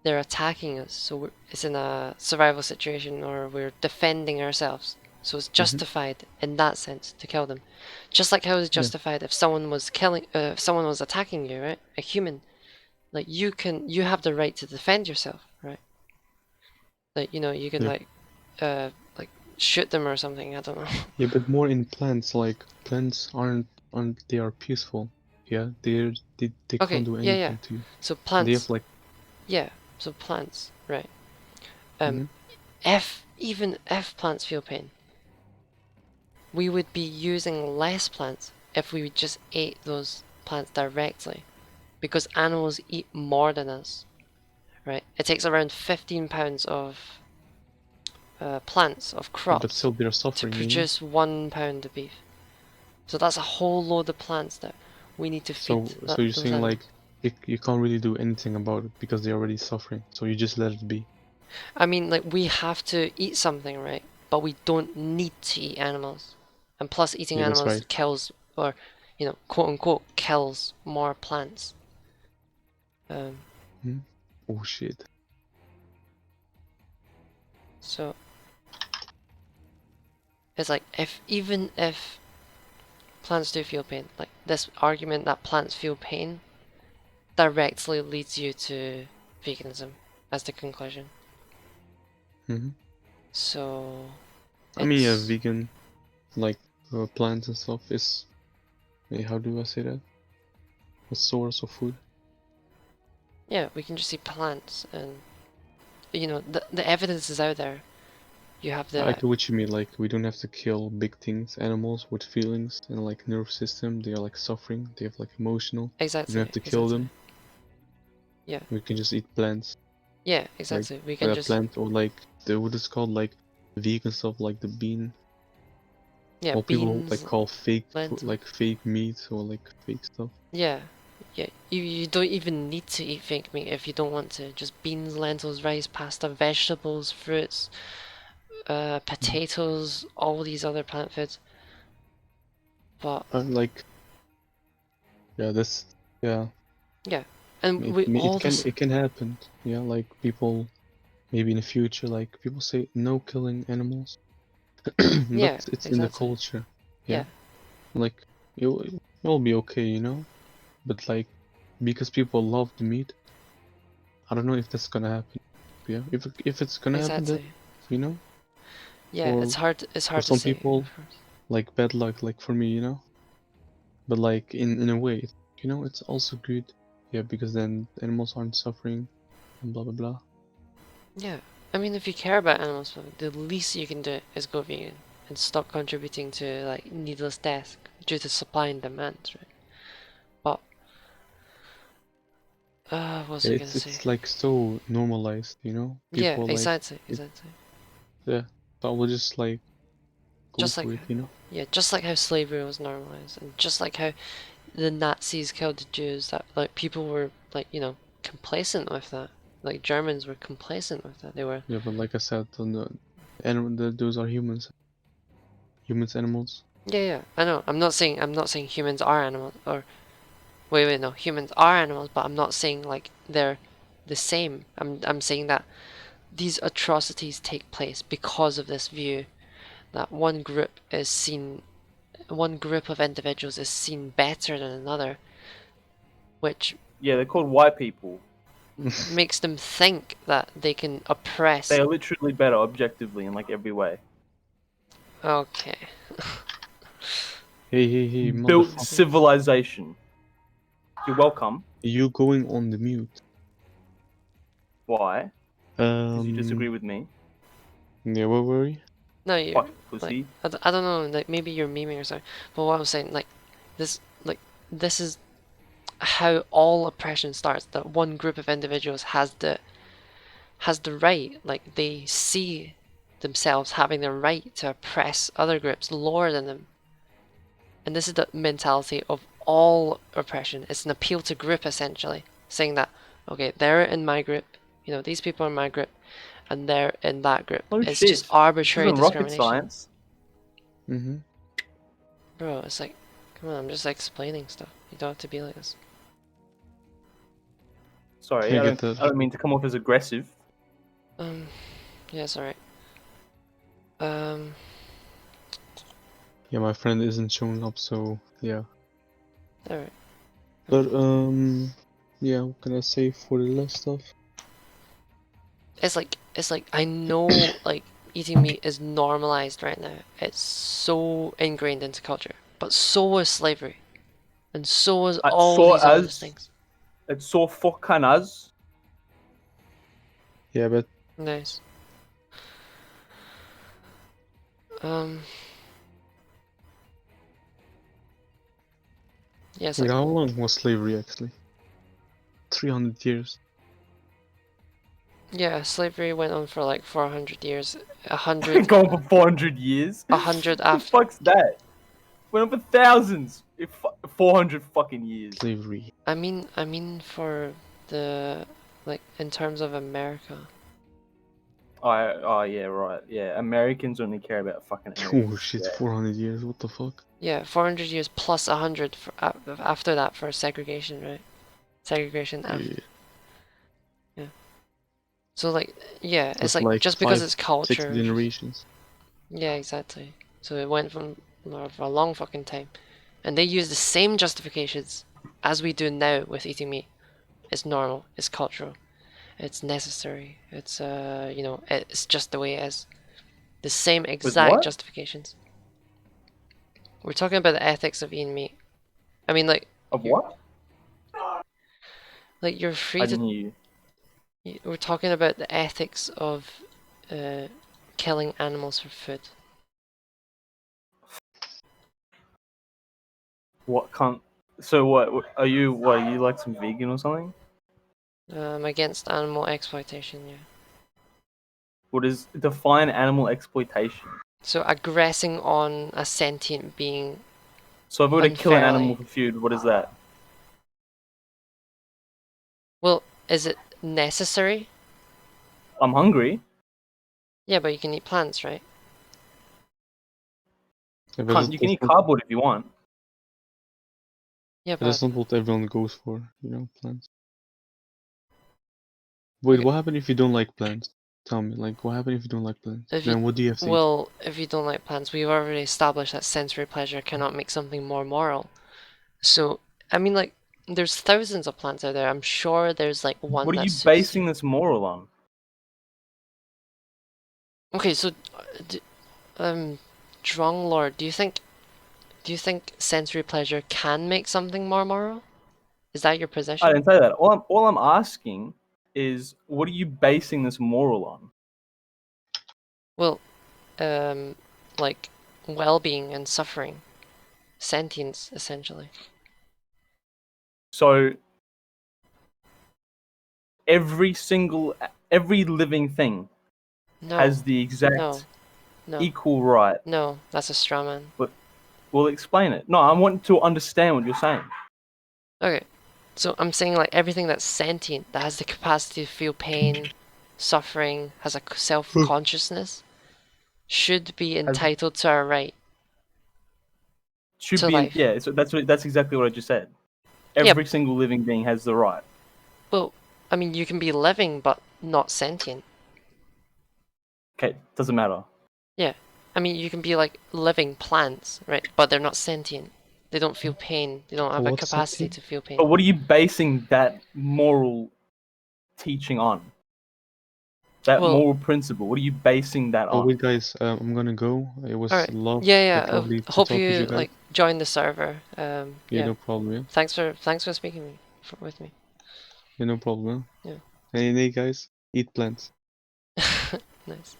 they're attacking us, so it's in a survival situation or we're defending ourselves. So it's Mm-hmm. justified in that sense to kill them, just like how it's Yeah. justified if someone was if someone was attacking you, right? A human, like you have the right to defend yourself, right? Like you can Yeah. uh like shoot them or something. I don't know. Yeah, but more in plants. Like plants aren't they are peaceful. Yeah, they Okay, can't do yeah, yeah. anything to you. So They have plants, like. yeah. So plants, right? Mhm. Even if plants feel pain, we would be using less plants if we just ate those plants directly, because animals eat more than us, right? It takes around 15 pounds of plants, of Yeah, but crops, still they're to suffering, you know. produce 1 pound of beef. So that's a whole load of plants that we need to feed So you're those saying animals. like you can't really do anything about it because they're already suffering. So you just let it be. I mean, like, we have to eat something, right? But we don't need to eat animals. And plus, eating Yeah, that's animals right. kills, or, quote unquote, kills more plants. Hmm? Oh shit. So it's like, even if plants do feel pain, like this argument that plants feel pain directly leads you to veganism as the conclusion. Hmm. So I mean, yeah, it's, vegan, like plants and stuff is. How do I say that? A source of food. yeah, we can just eat plants, and the evidence is out there. You have I the get what you mean. Like we don't have to kill big things, animals with feelings and like nerve system. They are like suffering. They have like emotional. We don't exactly, have to kill exactly. them. Yeah, We can just eat plants, yeah, like exactly. We can a just, plant or like the what is called like vegan stuff, like the bean. yeah, Well, people like beans, call fake food, lentils. like fake meat or like fake stuff. Yeah, yeah. You don't even need to eat fake meat if you don't want to. Just beans, lentils, rice, pasta, vegetables, fruits, Mhm. potatoes, all these other plant foods. But Like yeah, that's yeah. yeah, and we all this. It can happen. Yeah, like people maybe in the future, like people say no killing animals, but Yeah, it's in the exactly. culture. Yeah, Yeah, like it'll be okay, you know. But like because people love the meat, I don't know if that's gonna happen. Yeah, if it's gonna happen, that exactly. you know, Yeah, for it's hard. It's for hard to some say. people, like bad luck, like for me, you know. But like in a way, you know, it's also good. Yeah, because then animals aren't suffering and blah blah blah. Yeah, I mean, if you care about animals, the least you can do is go vegan and stop contributing to like needless death due to supply and demand, right? But what was Yeah, I gonna say? it's like so normalized, you know. Yeah, People like exactly, it. exactly. Yeah, but we'll just like go Just for like, it, you know. yeah, just like how slavery was normalized, and just like how the Nazis killed the Jews, that like people were like, complacent with that. Like Germans were complacent with that. They were. Yeah, but like I said, those are humans, animals. Yeah, yeah. I know. I'm not saying humans are animals, or wait, no, humans are animals, but I'm not saying like they're the same. I'm saying that these atrocities take place because of this view that one group of individuals is seen better than another, which Yeah, they're called white people. makes them think that they can oppress. They are literally better objectively in like every way. Okay. Hey, Built motherfucker! civilization. You're welcome. You going on the mute? Why? Because you disagree Um, with me. yeah, where were we? No, you're Fuck like, pussy. I don't know, like maybe you're memeing or something. But what I'm saying, this, like this is how all oppression starts. That one group of individuals has the right, like they see themselves having the right to oppress other groups lower than them. And this is the mentality of all oppression. It's an appeal to group, essentially, saying that, okay, they're in my group, these people are in my group, and they're in that group. No It's just shit. This arbitrary isn't rocket discrimination. science. Mm-hmm. Bro, it's like, come on, I'm just explaining stuff. You don't have to be like this. Sorry, I I get don't. that. I don't mean to come off as aggressive. Yeah, it's alright. Um, Yeah, my friend isn't showing up, so yeah. alright. But yeah, what can I say for the last stuff? It's like I know, like eating meat is normalized right now. It's so ingrained into culture. But so is slavery. And so is all So these other as things. it's so fucking as. Yeah, but Nice. Um. Yes. wait, how long was slavery actually? 300 years. Yeah, slavery went on for like 400 years. 100, Going for 400 years. 100 What the after. fuck's that? Went on for thousands. 400 fucking years. Slavery. I mean for the like in terms of America. Oh yeah, right. Yeah, Americans only care about fucking Americans. Oh shit, Yeah. 400 years, what the fuck? Yeah, 400 years plus 100 for, after that for segregation, right? Segregation after. Yeah, So like, yeah, it's that's like like just because 5, it's 6 culture. generations. Yeah, exactly. So it went from for a long fucking time, and they use the same justifications as we do now with eating meat. It's normal. It's cultural. It's necessary. It's you know, it's just the way it is. The same With exact what? justifications. We're talking about the ethics of eating meat. I mean, Of what? like you're free I to. didn't hear you. We're talking about the ethics of killing animals for food. What can't? So what? Are you? What? Are you like some vegan or something? Against animal exploitation, yeah. What is define animal exploitation? So aggressing on a sentient being So if we were to kill an animal unfairly. for food, what is that? Well, is it necessary? I'm hungry. Yeah, but you can eat plants, right? Yeah, but You can eat cardboard if you want. Yeah, that's but not what everyone goes for, you know, plants. Wait, okay. what happened if you don't like plants? Tell me, like, what happened if you don't like plants? If Then you what do you have to eat? well, if you don't like plants, we've already established that sensory pleasure cannot make something more moral. So, I mean, like, there's thousands of plants out there. I'm sure there's like one What are that you suits basing you. this moral on? Okay, so, Drong Lord, do you think sensory pleasure can make something more moral? Is that your I position? didn't say that. All I'm asking is, what are you basing this moral on? Well, like well-being and suffering, sentience, essentially. So every living thing No, has the no, exact no, equal right. no. That's a straw man. But we'll explain it. No, I want to understand what you're saying. Okay, so I'm saying like everything that's sentient, that has the capacity to feel pain, suffering, has a self-consciousness, should be Has entitled to a right should to be in, life. yeah. So that's exactly what I just said. Yeah, Every single living being has the right. well, I mean, you can be living but not sentient. Okay, doesn't matter. Yeah, I mean, you can be like living plants, right? But they're not sentient. They don't feel pain. They don't have a What's capacity sentient? to feel pain. But what are you basing that moral teaching on? That Well, moral principle. What are you basing that Oh on? wait, guys, I'm gonna go. It was all right. love, Yeah, yeah. lovely to Hope talk with you you guys. like join the server. Yeah, Yeah. no problem. Yeah, Thanks for speaking with me. yeah, no problem. Yeah. Hey, guys, eat plants. Nice.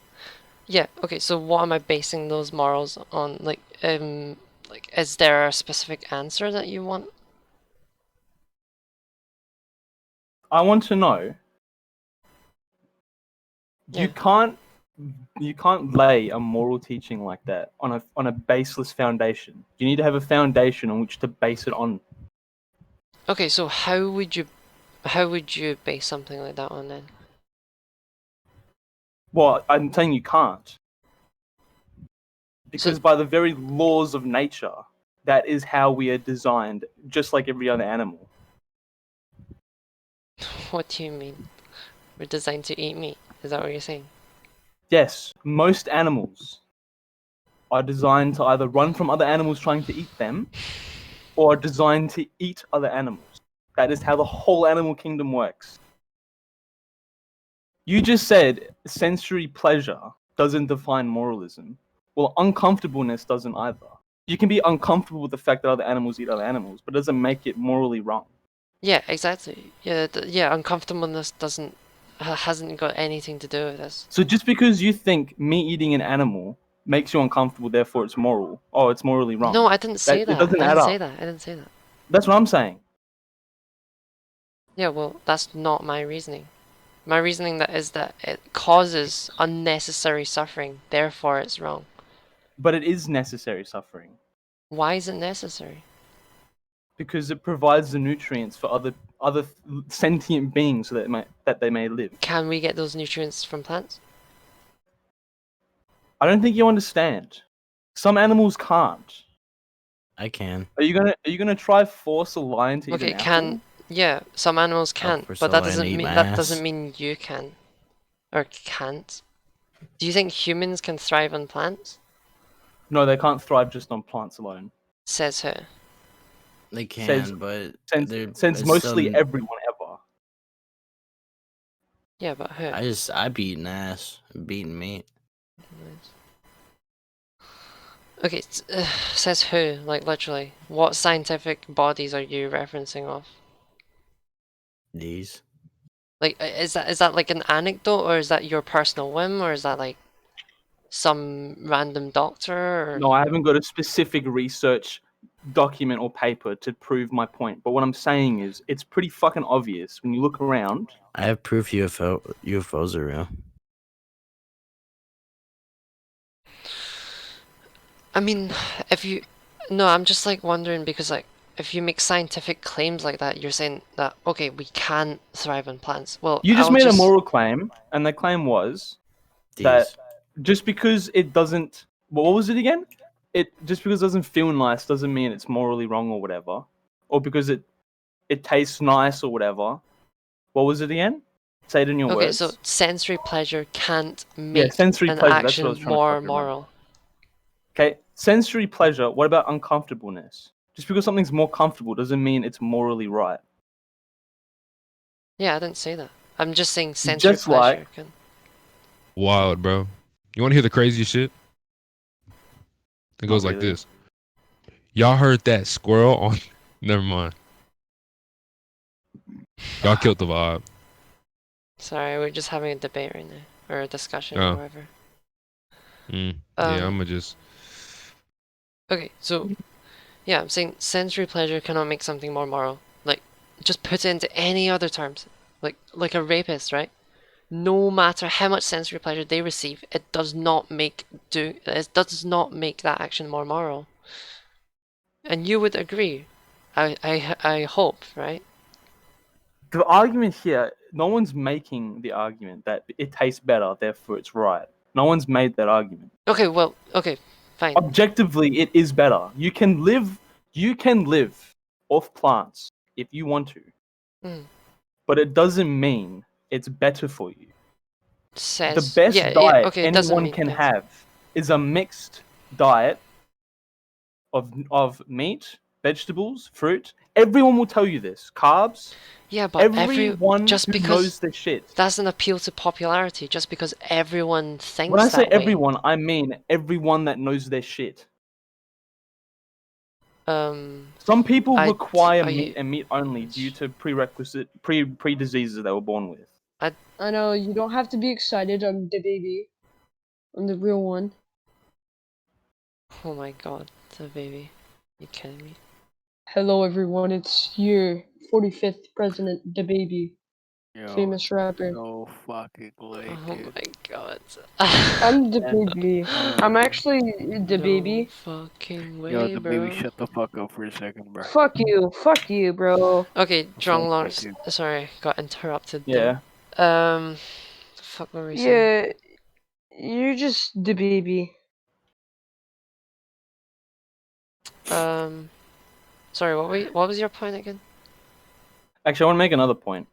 Yeah. Okay. So what am I basing those morals on? Like, is there a specific answer that you want? I want to know. Yeah. You can't lay a moral teaching like that on a baseless foundation. You need to have a foundation on which to base it on. Okay. So how would you base something like that on then? Well, I'm saying you can't. Because So by the very laws of nature, that is how we are designed, just like every other animal. what do you mean? We're designed to eat meat. Is that what you're saying? Yes, most animals are designed to either run from other animals trying to eat them, or are designed to eat other animals. That is how the whole animal kingdom works. You just said sensory pleasure doesn't define moralism. Well, uncomfortableness doesn't either. You can be uncomfortable with the fact that other animals eat other animals, but it doesn't make it morally wrong. Yeah, exactly. Yeah, yeah. Uncomfortableness hasn't got anything to do with this. So just because you think me eating an animal makes you uncomfortable, therefore it's moral. Oh, it's morally wrong. No, I didn't say It that. doesn't I add didn't up. say that. I didn't say that. That's what I'm saying. Yeah, well, that's not my reasoning. My reasoning is that it causes unnecessary suffering, therefore it's wrong. But it is necessary suffering Why is it necessary? because it provides the nutrients for other sentient beings so that they may live. Can we get those nutrients from plants? I don't think you understand. Some animals can't. I can. Are you gonna try force a lion to eat Okay, an apple? yeah, some animals can't, force but a that lion to doesn't eat mean my that ass. doesn't mean you can or can't. Do you think humans can thrive on plants? No, they can't thrive just on plants alone. Says who? They can, Says- but Since it's mostly some- everyone ever. Yeah, but who? I beating ass, beating meat. Okay, says who? Like literally, what scientific bodies are you referencing off? These. Like, is that like an anecdote, or is that your personal whim, or is that like some random doctor? Or... No, I haven't got a specific research document or paper to prove my point. But what I'm saying is, it's pretty fucking obvious when you look around. I have proof UFOs are real. I mean, if you, no, I'm just like wondering because like if you make scientific claims like that, you're saying that okay, we can thrive on plants. Well, You just I'll made a moral claim, and the claim was These. that just because it doesn't, what was it again? It just because it doesn't feel nice doesn't mean it's morally wrong or whatever, or because it tastes nice or whatever. What was it again? Say it in your Okay, words. so sensory pleasure can't make sensory an pleasure, that's what I was action trying to more fucking remember. moral. Okay, sensory pleasure. What about uncomfortableness? Just because something's more comfortable doesn't mean it's morally right. Yeah, I didn't say that. I'm just saying sensory Just pleasure like- can. Wild, bro. You want to hear the craziest shit? It goes Not like really. this. Y'all heard that squirrel on... Never mind. Y'all killed the vibe. Sorry, we're just having a debate right now, or a discussion, Oh. or whatever. Yeah, Um, I'm gonna just... Okay, so yeah, I'm saying sensory pleasure cannot make something more moral. Like, just put it into any other terms. Like a rapist, right? No matter how much sensory pleasure they receive, it does not make that action more moral. And you would agree. I hope, right? The argument here, no one's making the argument that it tastes better, therefore it's right. No one's made that argument. Okay, well, okay, fine. Objectively, it is better. You can live off plants if you want to, Mm. but it doesn't mean it's better for you. Says The best diet okay, it doesn't anyone mean can yes. have is a mixed diet of meat, vegetables, fruit. Everyone will tell you this. Carbs. Yeah, but Everyone just who because knows their shit. that's an appeal to popularity, just because everyone thinks When I say that way. everyone, I mean everyone that knows their shit. Some people require meat and meat only due to prerequisite pre diseases they were born with. I know, you don't have to be excited. I'm the baby. I'm the real one. Oh my god, the baby. You kidding me? Hello, everyone. It's your 45th president, the baby. Yo, Famous rapper. so fucking late, Oh dude. my god. I'm the baby. I'm actually the No baby. fucking way, Yo, the bro. baby, shut the fuck up for a second, bro. Fuck you, bro. Okay, John Fuck Lawrence. you. Sorry, got interrupted. Yeah. There. Fuck, what were we saying? Yeah, you're just the baby. Sorry, what was your point again? Actually, I want to make another point.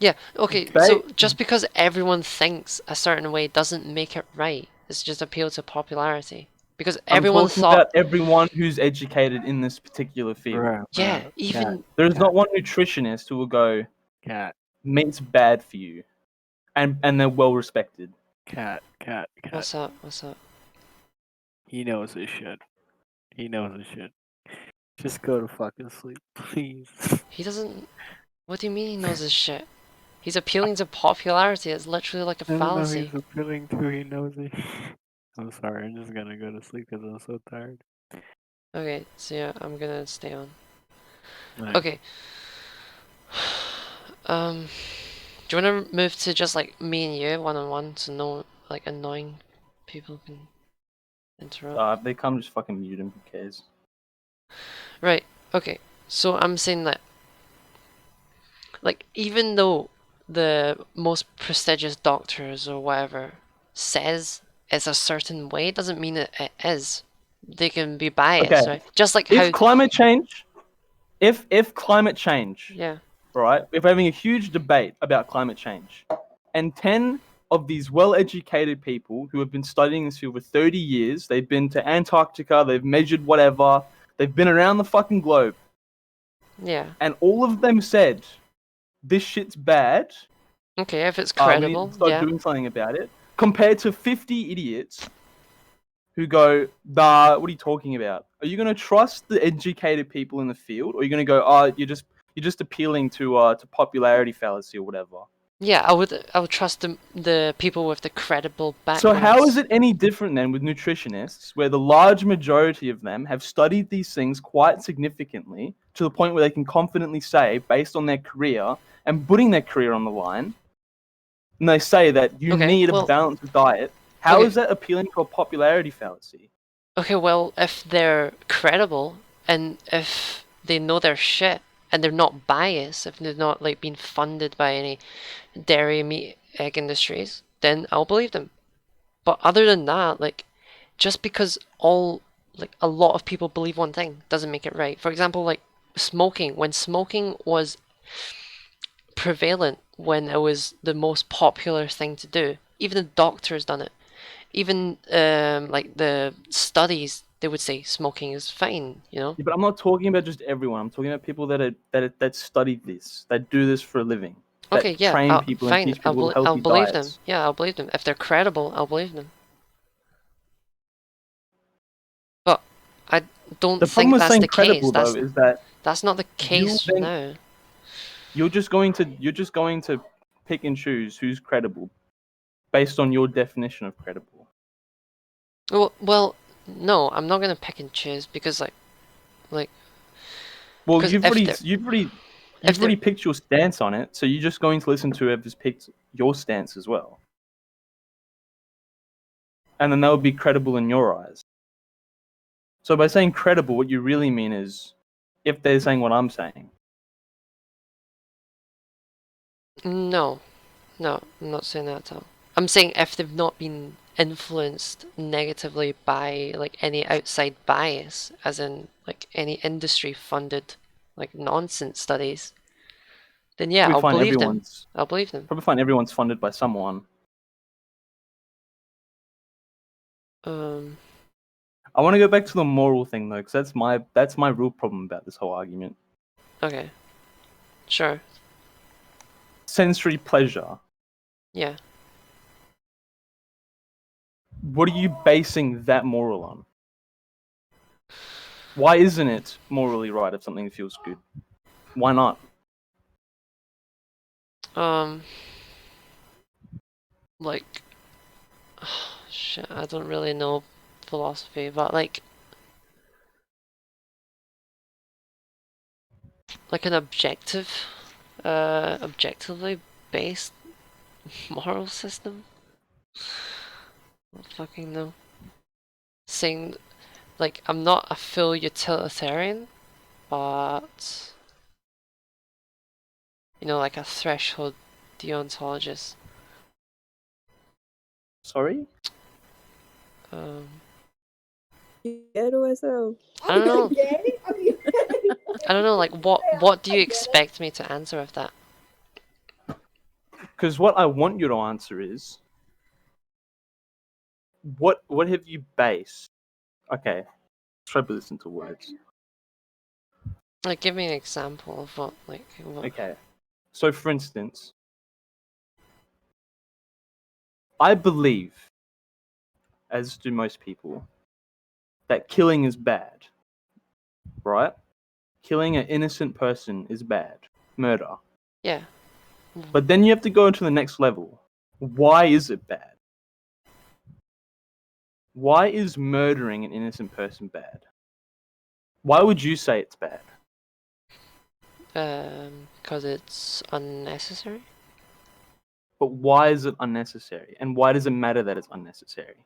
Yeah, okay, so just because everyone thinks a certain way doesn't make it right. It's just appeal to popularity. Because everyone I'm talking thought, about everyone who's educated in this particular field. Bruh, yeah, bruh, even There's not one nutritionist who will go, cat. meat's bad for you. And they're well respected. Cat. What's up? What's up? He knows his shit. Just go to fucking sleep, please. He doesn't. What do you mean he knows his shit? He's appealing to popularity. It's literally like a I don't know fallacy. he's appealing to. He knows his shit. I'm sorry. I'm just gonna go to sleep because I'm so tired. Okay, so yeah, I'm gonna stay on. Right. Okay. Do you want to move to just like me and you one-on-one, so no like annoying people can interrupt? They come just fucking mute him. Who cares? Right. Okay. So I'm saying that, like, even though the most prestigious doctors or whatever says it's a certain way, doesn't mean it is. They can be biased, Okay. right? Just like If how, climate change, if climate change, yeah, right? If we're having a huge debate about climate change, and 10 of these well-educated people who have been studying this field for 30 years, they've been to Antarctica, they've measured whatever, they've been around the fucking globe, yeah. and all of them said this shit's bad. Okay, if it's We need credible, to start yeah. doing something about it. Compared to 50 idiots who go, nah, what are you talking about? Are you going to trust the educated people in the field, or are you going to go, oh, you're just appealing to popularity fallacy or whatever? Yeah, I would trust the people with the credible backgrounds. So how is it any different then with nutritionists, where the large majority of them have studied these things quite significantly to the point where they can confidently say, based on their career and putting their career on the line, and they say that you Okay, need a well, balanced diet? How okay. is that appealing to a popularity fallacy? Okay, well, if they're credible and if they know their shit and they're not biased, if they're not like being funded by any dairy, meat, egg industries, then I'll believe them. But other than that, like, just because a lot of people believe one thing doesn't make it right. For example, like smoking, when smoking was prevalent, when it was the most popular thing to do, even the doctors done it. Even like the studies, they would say smoking is fine, you know? Yeah, but I'm not talking about just everyone. I'm talking about people that studied this, that do this for a living, that Okay, yeah, train people and fine. teach people I'll healthy believe them. diets. Yeah, I'll believe them. If they're credible, I'll believe them. But I don't The problem think with that's saying the case. credible though is that That's not the you case then now. you're just going to pick and choose who's credible based on your definition of credible. Well, no, I'm not gonna pick and choose because like Well, because you've if they're already picked your stance on it, so you're just going to listen to whoever's picked your stance as well, and then that would be credible in your eyes. So by saying credible, what you really mean is if they're saying what I'm saying. no, no, I'm not saying that at all. I'm saying if they've not been influenced negatively by like any outside bias, as in like any industry funded like nonsense studies, then yeah, Probably I'll find believe them. everyone's I'll believe them. probably find everyone's funded by someone. Um, I want to go back to the moral thing though, because that's my real problem about this whole argument. okay, sure, Sensory pleasure. yeah. What are you basing that moral on? Why isn't it morally right if something feels good? Why not? Like, shit, I don't really know philosophy, but like an objectively based moral system. I don't fucking know. Saying like I'm not a full utilitarian, but you know, like a threshold deontologist. Sorry? Um, Yeah, do I so? I don't know. I don't know. Like, what do you expect me to answer with that? Because what I want you to answer is what have you based? Okay, let's try to put this into words. Like, give me an example of what. Okay, so for instance, I believe, as do most people, that killing is bad, right? Killing an innocent person is bad. Murder. Yeah. But then you have to go to the next level. Why is it bad? Why is murdering an innocent person bad? Why would you say it's bad? Because it's unnecessary. But why is it unnecessary? And why does it matter that it's unnecessary?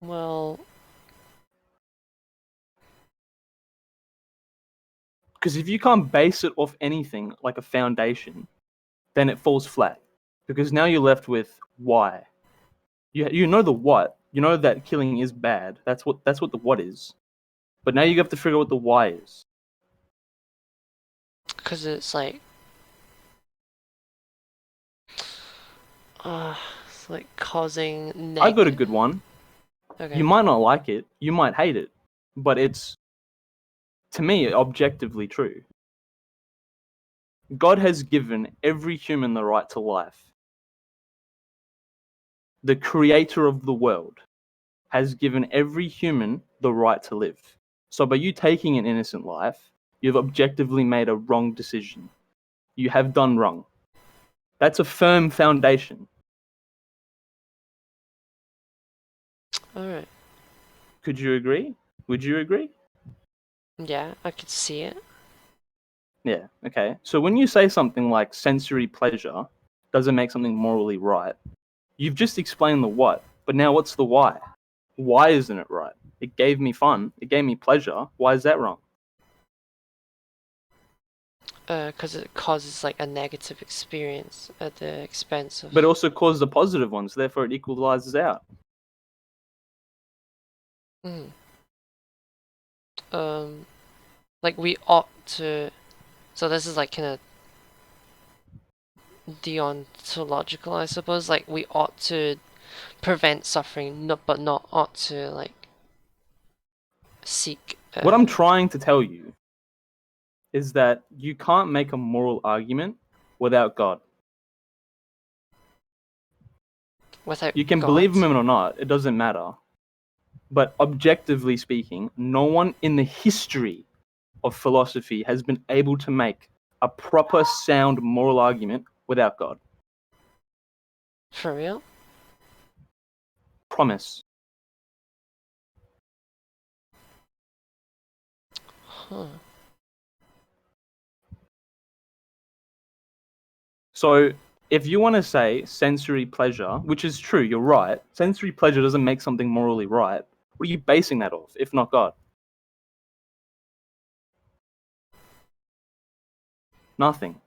Well, Because if you can't base it off anything like a foundation, then it falls flat. Because now you're left with why. You know the what. You know that killing is bad. That's what the what is. But now you have to figure out what the why is. because it's like, it's like causing I got a good one. Okay. You might not like it. You might hate it. But it's, to me, objectively true. God has given every human the right to life. The creator of the world has given every human the right to live. So by you taking an innocent life, you've objectively made a wrong decision. You have done wrong. That's a firm foundation. All right. Could you agree? Would you agree? Yeah, I could see it. Yeah, okay. So when you say something like sensory pleasure doesn't make something morally right, you've just explained the what, but now what's the why? Why isn't it right? It gave me fun. It gave me pleasure. Why is that wrong? Because it causes like a negative experience at the expense of. But it also causes the positive ones, therefore it equalizes out. Mm. Like we ought to. So this is like kind of deontological, I suppose. Like we ought to prevent suffering, but not ought to like seek. What I'm trying to tell you is that you can't make a moral argument without God. Without You can God? believe him or not, it doesn't matter. But objectively speaking, no one in the history of philosophy has been able to make a proper sound moral argument without God. For real? Promise. Huh. So if you want to say sensory pleasure, which is true, you're right, sensory pleasure doesn't make something morally right. What are you basing that off, if not God? Nothing.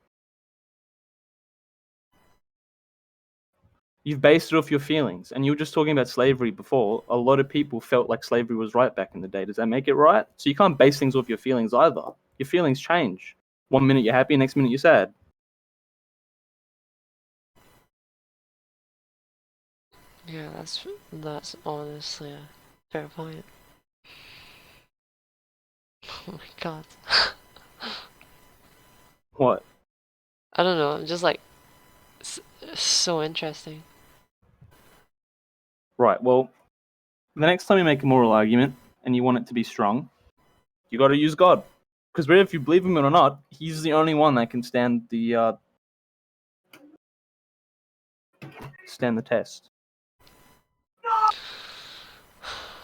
You've based it off your feelings. And you were just talking about slavery before. A lot of people felt like slavery was right back in the day. Does that make it right? So you can't base things off your feelings either. Your feelings change. 1 minute you're happy, next minute you're sad. Yeah, that's honestly a fair point. Oh my god. What? I don't know. I'm just like so interesting. Right, well, the next time you make a moral argument and you want it to be strong, you got to use God. Because really, if you believe him or not, he's the only one that can stand the test.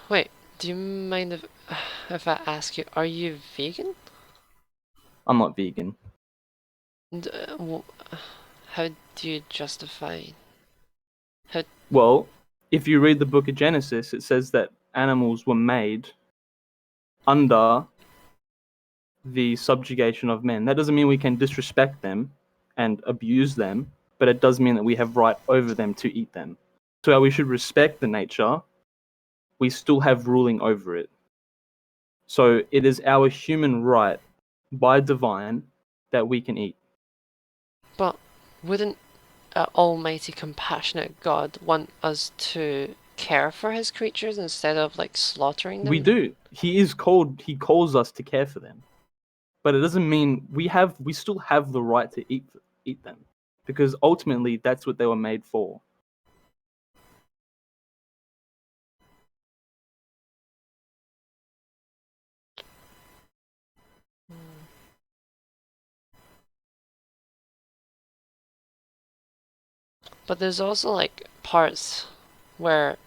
Wait, do you mind if I ask you, are you vegan? I'm not vegan. How do you justify? Well, if you read the book of Genesis, it says that animals were made under the subjugation of men. That doesn't mean we can disrespect them and abuse them, but it does mean that we have right over them to eat them. So while we should respect the nature, we still have ruling over it. So it is our human right by divine that we can eat. But wouldn't an almighty compassionate God want us to care for his creatures instead of like slaughtering them? We do. He calls us to care for them. But it doesn't mean we still have the right to eat them. because ultimately that's what they were made for. But there's also like parts where,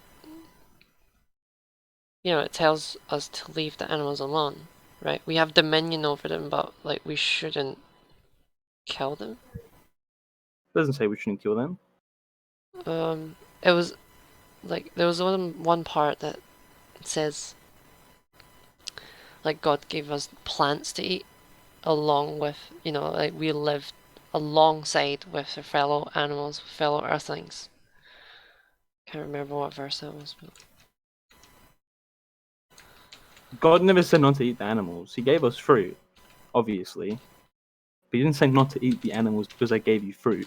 you know, it tells us to leave the animals alone, right? We have dominion over them, but like we shouldn't kill them. It doesn't say we shouldn't kill them. It was like there was one part that says like God gave us plants to eat along with, you know, like we lived alongside with our fellow animals, fellow earthlings. Can't remember what verse that was. But... God never said not to eat the animals. He gave us fruit, obviously. But he didn't say not to eat the animals because I gave you fruit.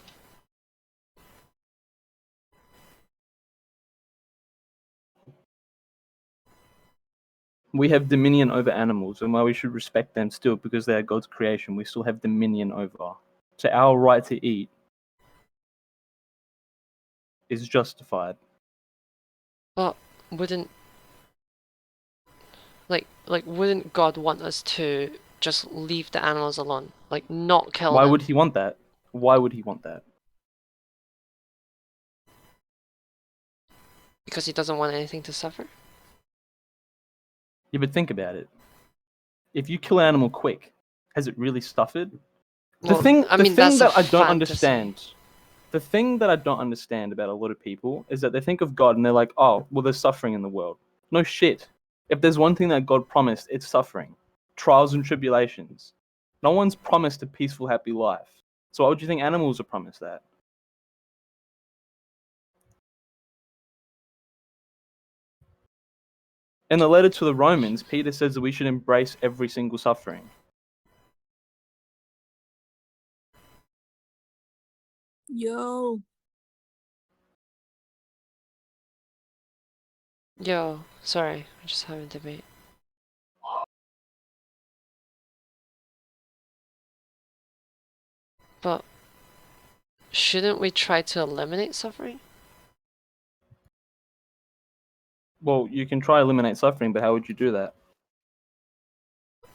We have dominion over animals, and while we should respect them still because they are God's creation, we still have dominion over. So our right to eat is justified. But wouldn't wouldn't God want us to just leave the animals alone, like not kill Why them? would he want that? Why would he want that? Because he doesn't want anything to suffer. Yeah, but think about it. If you kill an animal quick, has it really suffered? Well, the thing that's that a I don't fantasy. understand, the thing that I don't understand about a lot of people is that they think of God and they're like, oh, well, there's suffering in the world. No shit. If there's one thing that God promised, it's suffering, trials and tribulations. No one's promised a peaceful, happy life. So why would you think animals are promised that? In the letter to the Romans, Peter says that we should embrace every single suffering. Yo. Yo, sorry, I'm just having a debate. But shouldn't we try to eliminate suffering? Well, you can try eliminate suffering, but how would you do that?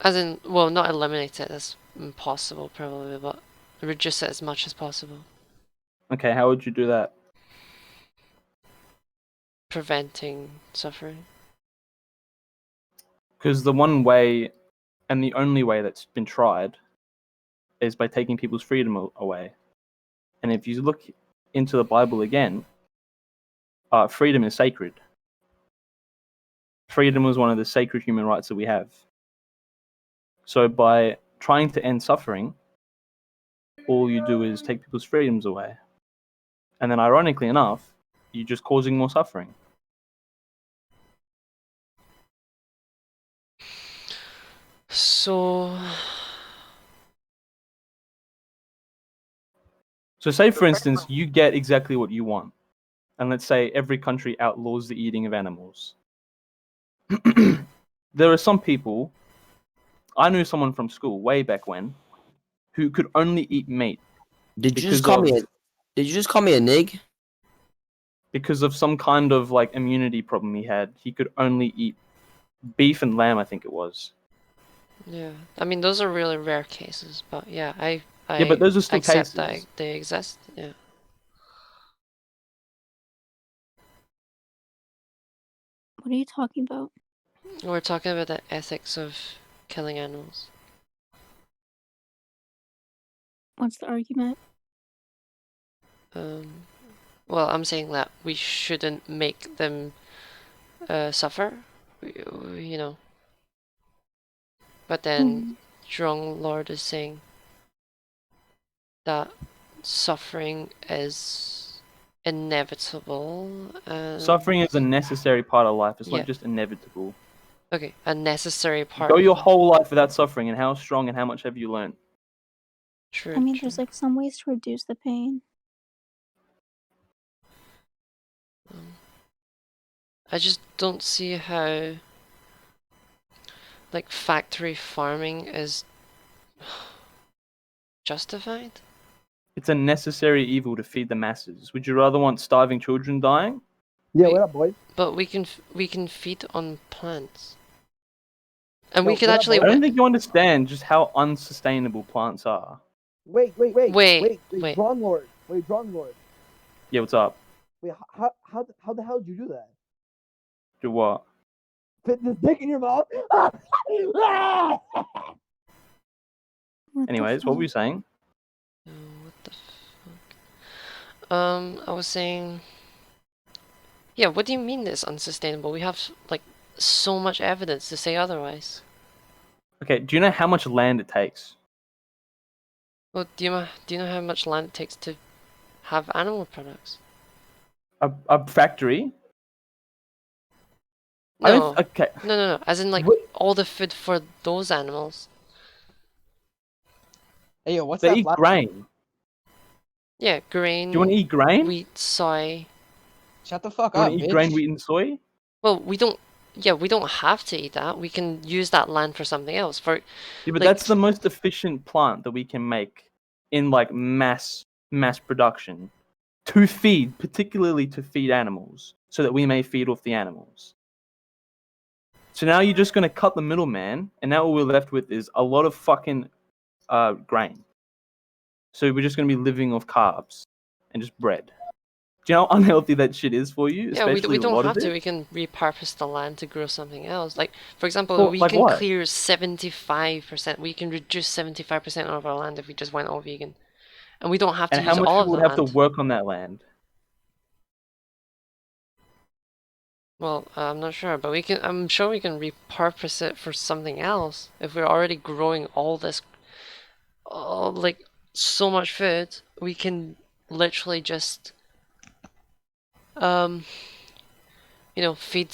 As in, well, not eliminate it, that's impossible probably, but reduce it as much as possible. Okay, how would you do that? Preventing suffering. Because the one way, and the only way that's been tried, is by taking people's freedom away. And if you look into the Bible again, freedom is sacred. Freedom was one of the sacred human rights that we have. So by trying to end suffering, all you do is take people's freedoms away. And then ironically enough, you're just causing more suffering. So say for instance, you get exactly what you want. And let's say every country outlaws the eating of animals. There are some people, I knew someone from school way back when, who could only eat meat. Did you just call me a nig? Because of some kind of like immunity problem he had, he could only eat beef and lamb, I think it was. yeah, I mean those are really rare cases, but yeah, I Yeah, but those are still accept cases. that they exist. Yeah. What are you talking about? We're talking about the ethics of killing animals. What's the argument? Well, I'm saying that we shouldn't make them suffer, you know. But then Drunk Lord is saying that suffering is inevitable. Suffering is a necessary part of life. It's Yeah. not just inevitable. Okay, a necessary part. Go your whole life without suffering, and how strong and how much have you learned? True. I mean, true. there's like some ways to reduce the pain. I just don't see how like factory farming is justified. It's a necessary evil to feed the masses. Would you rather want starving children dying? Yeah, Wait. what up, boy? But we can feed on plants, and No, we could what up, actually. boy? I don't think you understand just how unsustainable plants are. Wait, Wait. Dronglord. Wait, Dronglord. Yeah, what's up? Wait, how the hell did you do that? Do what? Fit this dick in your mouth? What the Anyways, what were you fuck? saying? Oh, what the fuck? I was saying. Yeah, what do you mean it's unsustainable? We have like so much evidence to say otherwise. Okay, do you know how much land it takes? Well, do you know how much land it takes to have animal products? A factory? No, okay. no. As in like What? all the food for those animals. Hey, yo, what's They that? eat grain. Yeah, Do grain, you want to eat grain? wheat, soy. Shut the fuck You want up, to eat bitch. grain, wheat, and soy? Well, we don't. Yeah, we don't have to eat that. We can use that land for something else. For Yeah, but like, that's the most efficient plant that we can make in like mass production to feed, particularly to feed animals, so that we may feed off the animals. So now you're just gonna cut the middleman, and now all we're left with is a lot of fucking grain. So we're just gonna be living off carbs and just bread. Do you know how unhealthy that shit is for you? yeah, we Especially a don't lot have of to. it. We can repurpose the land to grow something else. Like, for example, Well, we like can what? clear 75%. We can reduce 75% of our land if we just went all vegan, and we don't have to And how use much all of people the would have to land. work on that land? Well, I'm not sure, but we can. I'm sure we can repurpose it for something else if we're already growing all this, like so much food. We can literally just, um, feed.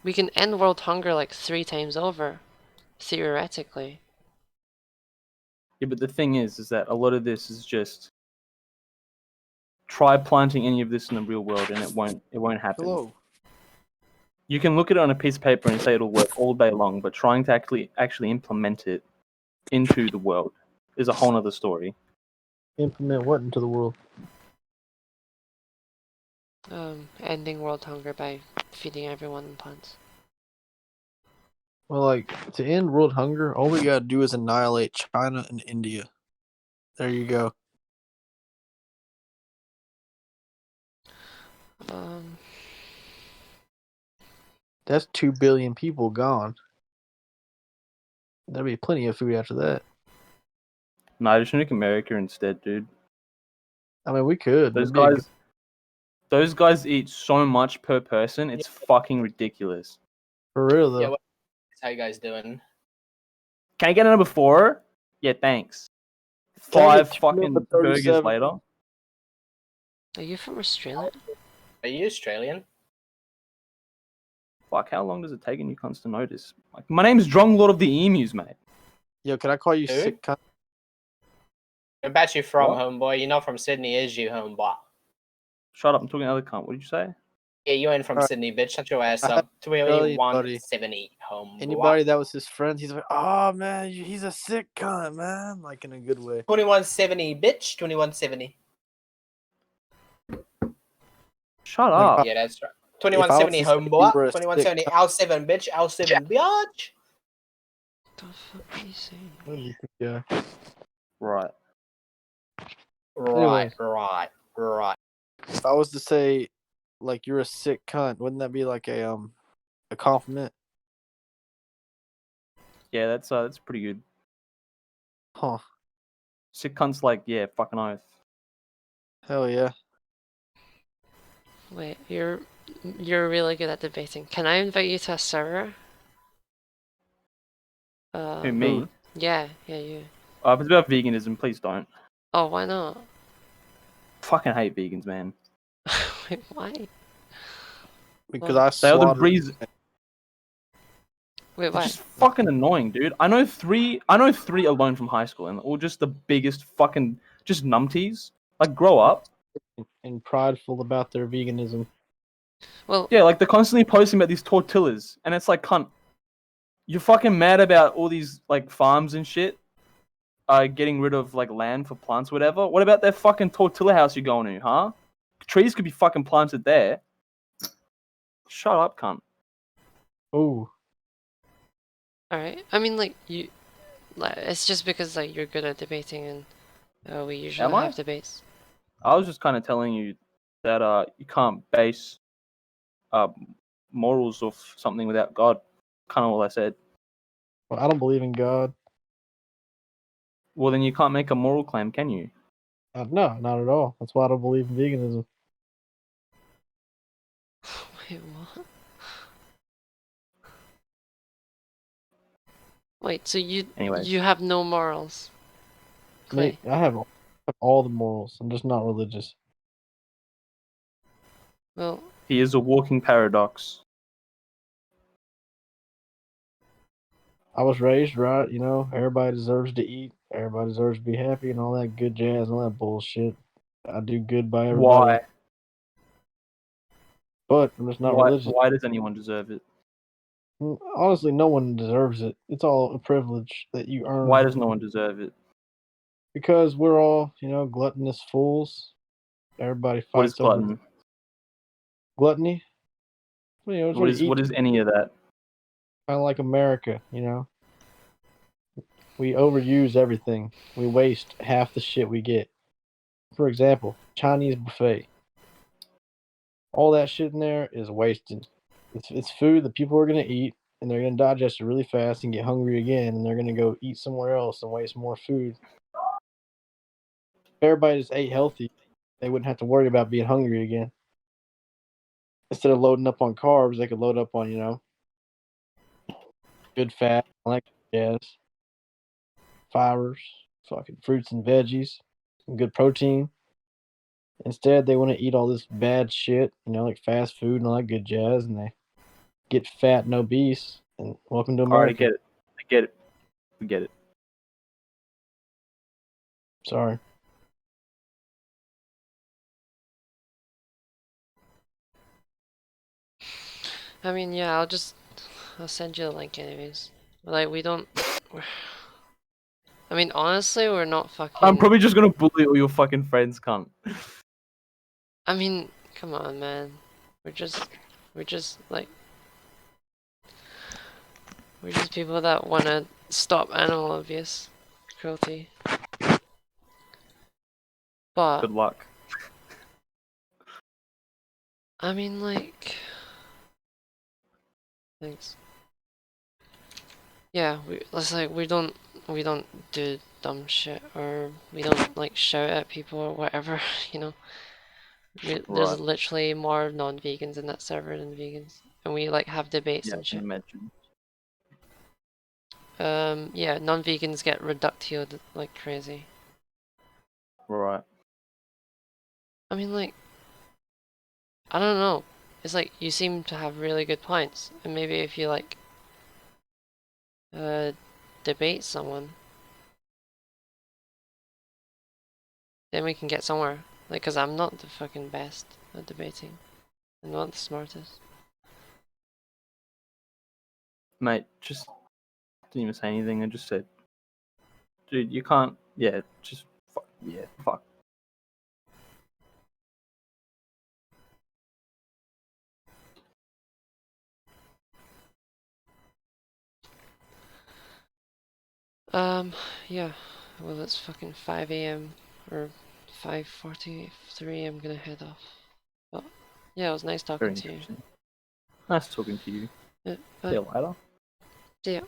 We can end world hunger like 3 times over, theoretically. Yeah, but the thing is that a lot of this is just try planting any of this in the real world, and it won't happen. Hello. You can look at it on a piece of paper and say it'll work all day long, but trying to actually implement it into the world is a whole other story. Implement what into the world? Ending world hunger by feeding everyone plants. Well, like, to end world hunger, all we gotta do is annihilate China and India. There you go. Um, That's 2 billion people gone. There'll be plenty of food after that. No, just nuke America instead, dude. I mean, we could. Those It'd be a guys, those guys eat so much per person. It's fucking ridiculous. for real though. Yeah, how you guys doing? Can I get a number 4? Yeah, thanks. Can I 5 get fucking number burgers 37? later. are you from Australia? Are you Australian? Fuck, how long does it take in you cunts to notice? Like, my name's Drong Lord of the Emus, mate. Yo, can I call you Who? sick cunt? I bet you from, What? homeboy. You're not from Sydney, is you, homeboy? Shut up, I'm talking to other cunt. What did you say? Yeah, you ain't from Alright. Sydney, bitch. Shut your ass I up. Australian buddy. 2170, homeboy. Anybody that was his friend, he's like, oh man, he's a sick cunt, man. Like in a good way. 2170, bitch. 2170. Shut Like, up. Yeah, that's right. If I was 2170, to say you homeboy. were a 2170. sick L7, bitch. L7, biatch. What the fuck are you saying? cunt, yeah. Right. Right, Anyways. right. If I was to say, like, you're a sick cunt, wouldn't that be like a compliment? Yeah, that's pretty good. Huh? Sick cunts like, yeah, fucking oath. Hell yeah. Wait, you're really good at debating. Can I invite you to a server? Who, me? Yeah, you. If it's about veganism, please don't. Oh, why not? Fucking hate vegans, man. Wait, why? Because Well, I They are the slaughtered. reason. Wait, It's why? just fucking annoying, dude. I know three alone from high school, and all just the biggest fucking just numpties. Like, grow up. And prideful about their veganism. Well, Yeah, like they're constantly posting about these tortillas, and it's like, cunt, you're fucking mad about all these like farms and shit. getting rid of like land for plants, whatever. What about that fucking tortilla house you're going to, huh? Trees could be fucking planted there. Shut up, cunt. Oh, All right. I mean, like it's just because like you're good at debating, and we usually Am I? have debates. I was just kind of telling you that you can't base morals off something without God. Kind of all I said. well, I don't believe in God. Well, then you can't make a moral claim, can you? No, not at all. That's why I don't believe in veganism. Wait, what? Wait, so Anyways. you have no morals? Mate, Clay. I have all the morals. I'm just not religious. Well, He is a walking paradox. I was raised right, you know, everybody deserves to eat, everybody deserves to be happy, and all that good jazz and all that bullshit. I do good by everybody, Why? but I'm just not religious. Why does anyone deserve it? Honestly, no one deserves it. It's all a privilege that you earn. Why does no one deserve it? Because we're all, you know, gluttonous fools. Everybody What is fights over glutton? gluttony. You know, it's What where you eat is any of that? kind of like America, you know. We overuse everything. We waste half the shit we get. For example, Chinese buffet. All that shit in there is wasted. It's food that people are going to eat, and they're going to digest it really fast and get hungry again, and they're going to go eat somewhere else and waste more food. If everybody just ate healthy, they wouldn't have to worry about being hungry again. Instead of loading up on carbs, they could load up on, you know, good fat, like jazz, fibers, fucking fruits and veggies, some good protein. Instead, they want to eat all this bad shit, you know, like fast food and all that good jazz, and they get fat and obese. And welcome to All right, I America. get it. I get it. We get it. Sorry. I mean, yeah, I'll send you the link anyways. Like, we don't. I mean, honestly, we're not fucking. I'm probably just gonna bully all your fucking friends, cunt. I mean, come on, man. We're just like. We're just people that want to stop animal abuse, cruelty. But Good luck. I mean, like, thanks. Yeah, it's like we don't do dumb shit, or we don't like shout at people or whatever, you know. There's Right. literally more non-vegans in that server than vegans, and we like have debates Yeah, I and can shit. imagine. Yeah, non-vegans get reductioed like crazy. Right. I mean, like, I don't know. It's like you seem to have really good points, and maybe if you like debate someone, then we can get somewhere. Like, cause I'm not the fucking best at debating. I'm not the smartest. Mate, just didn't even say anything. I just said, dude, you can't. Yeah, just fuck. Yeah, fuck. Yeah. Well, it's fucking 5 a.m. or 5:43. I'm gonna head off. But yeah, it was nice Very talking to you. interesting. Nice talking to you. Yeah, See you bye. later. See ya.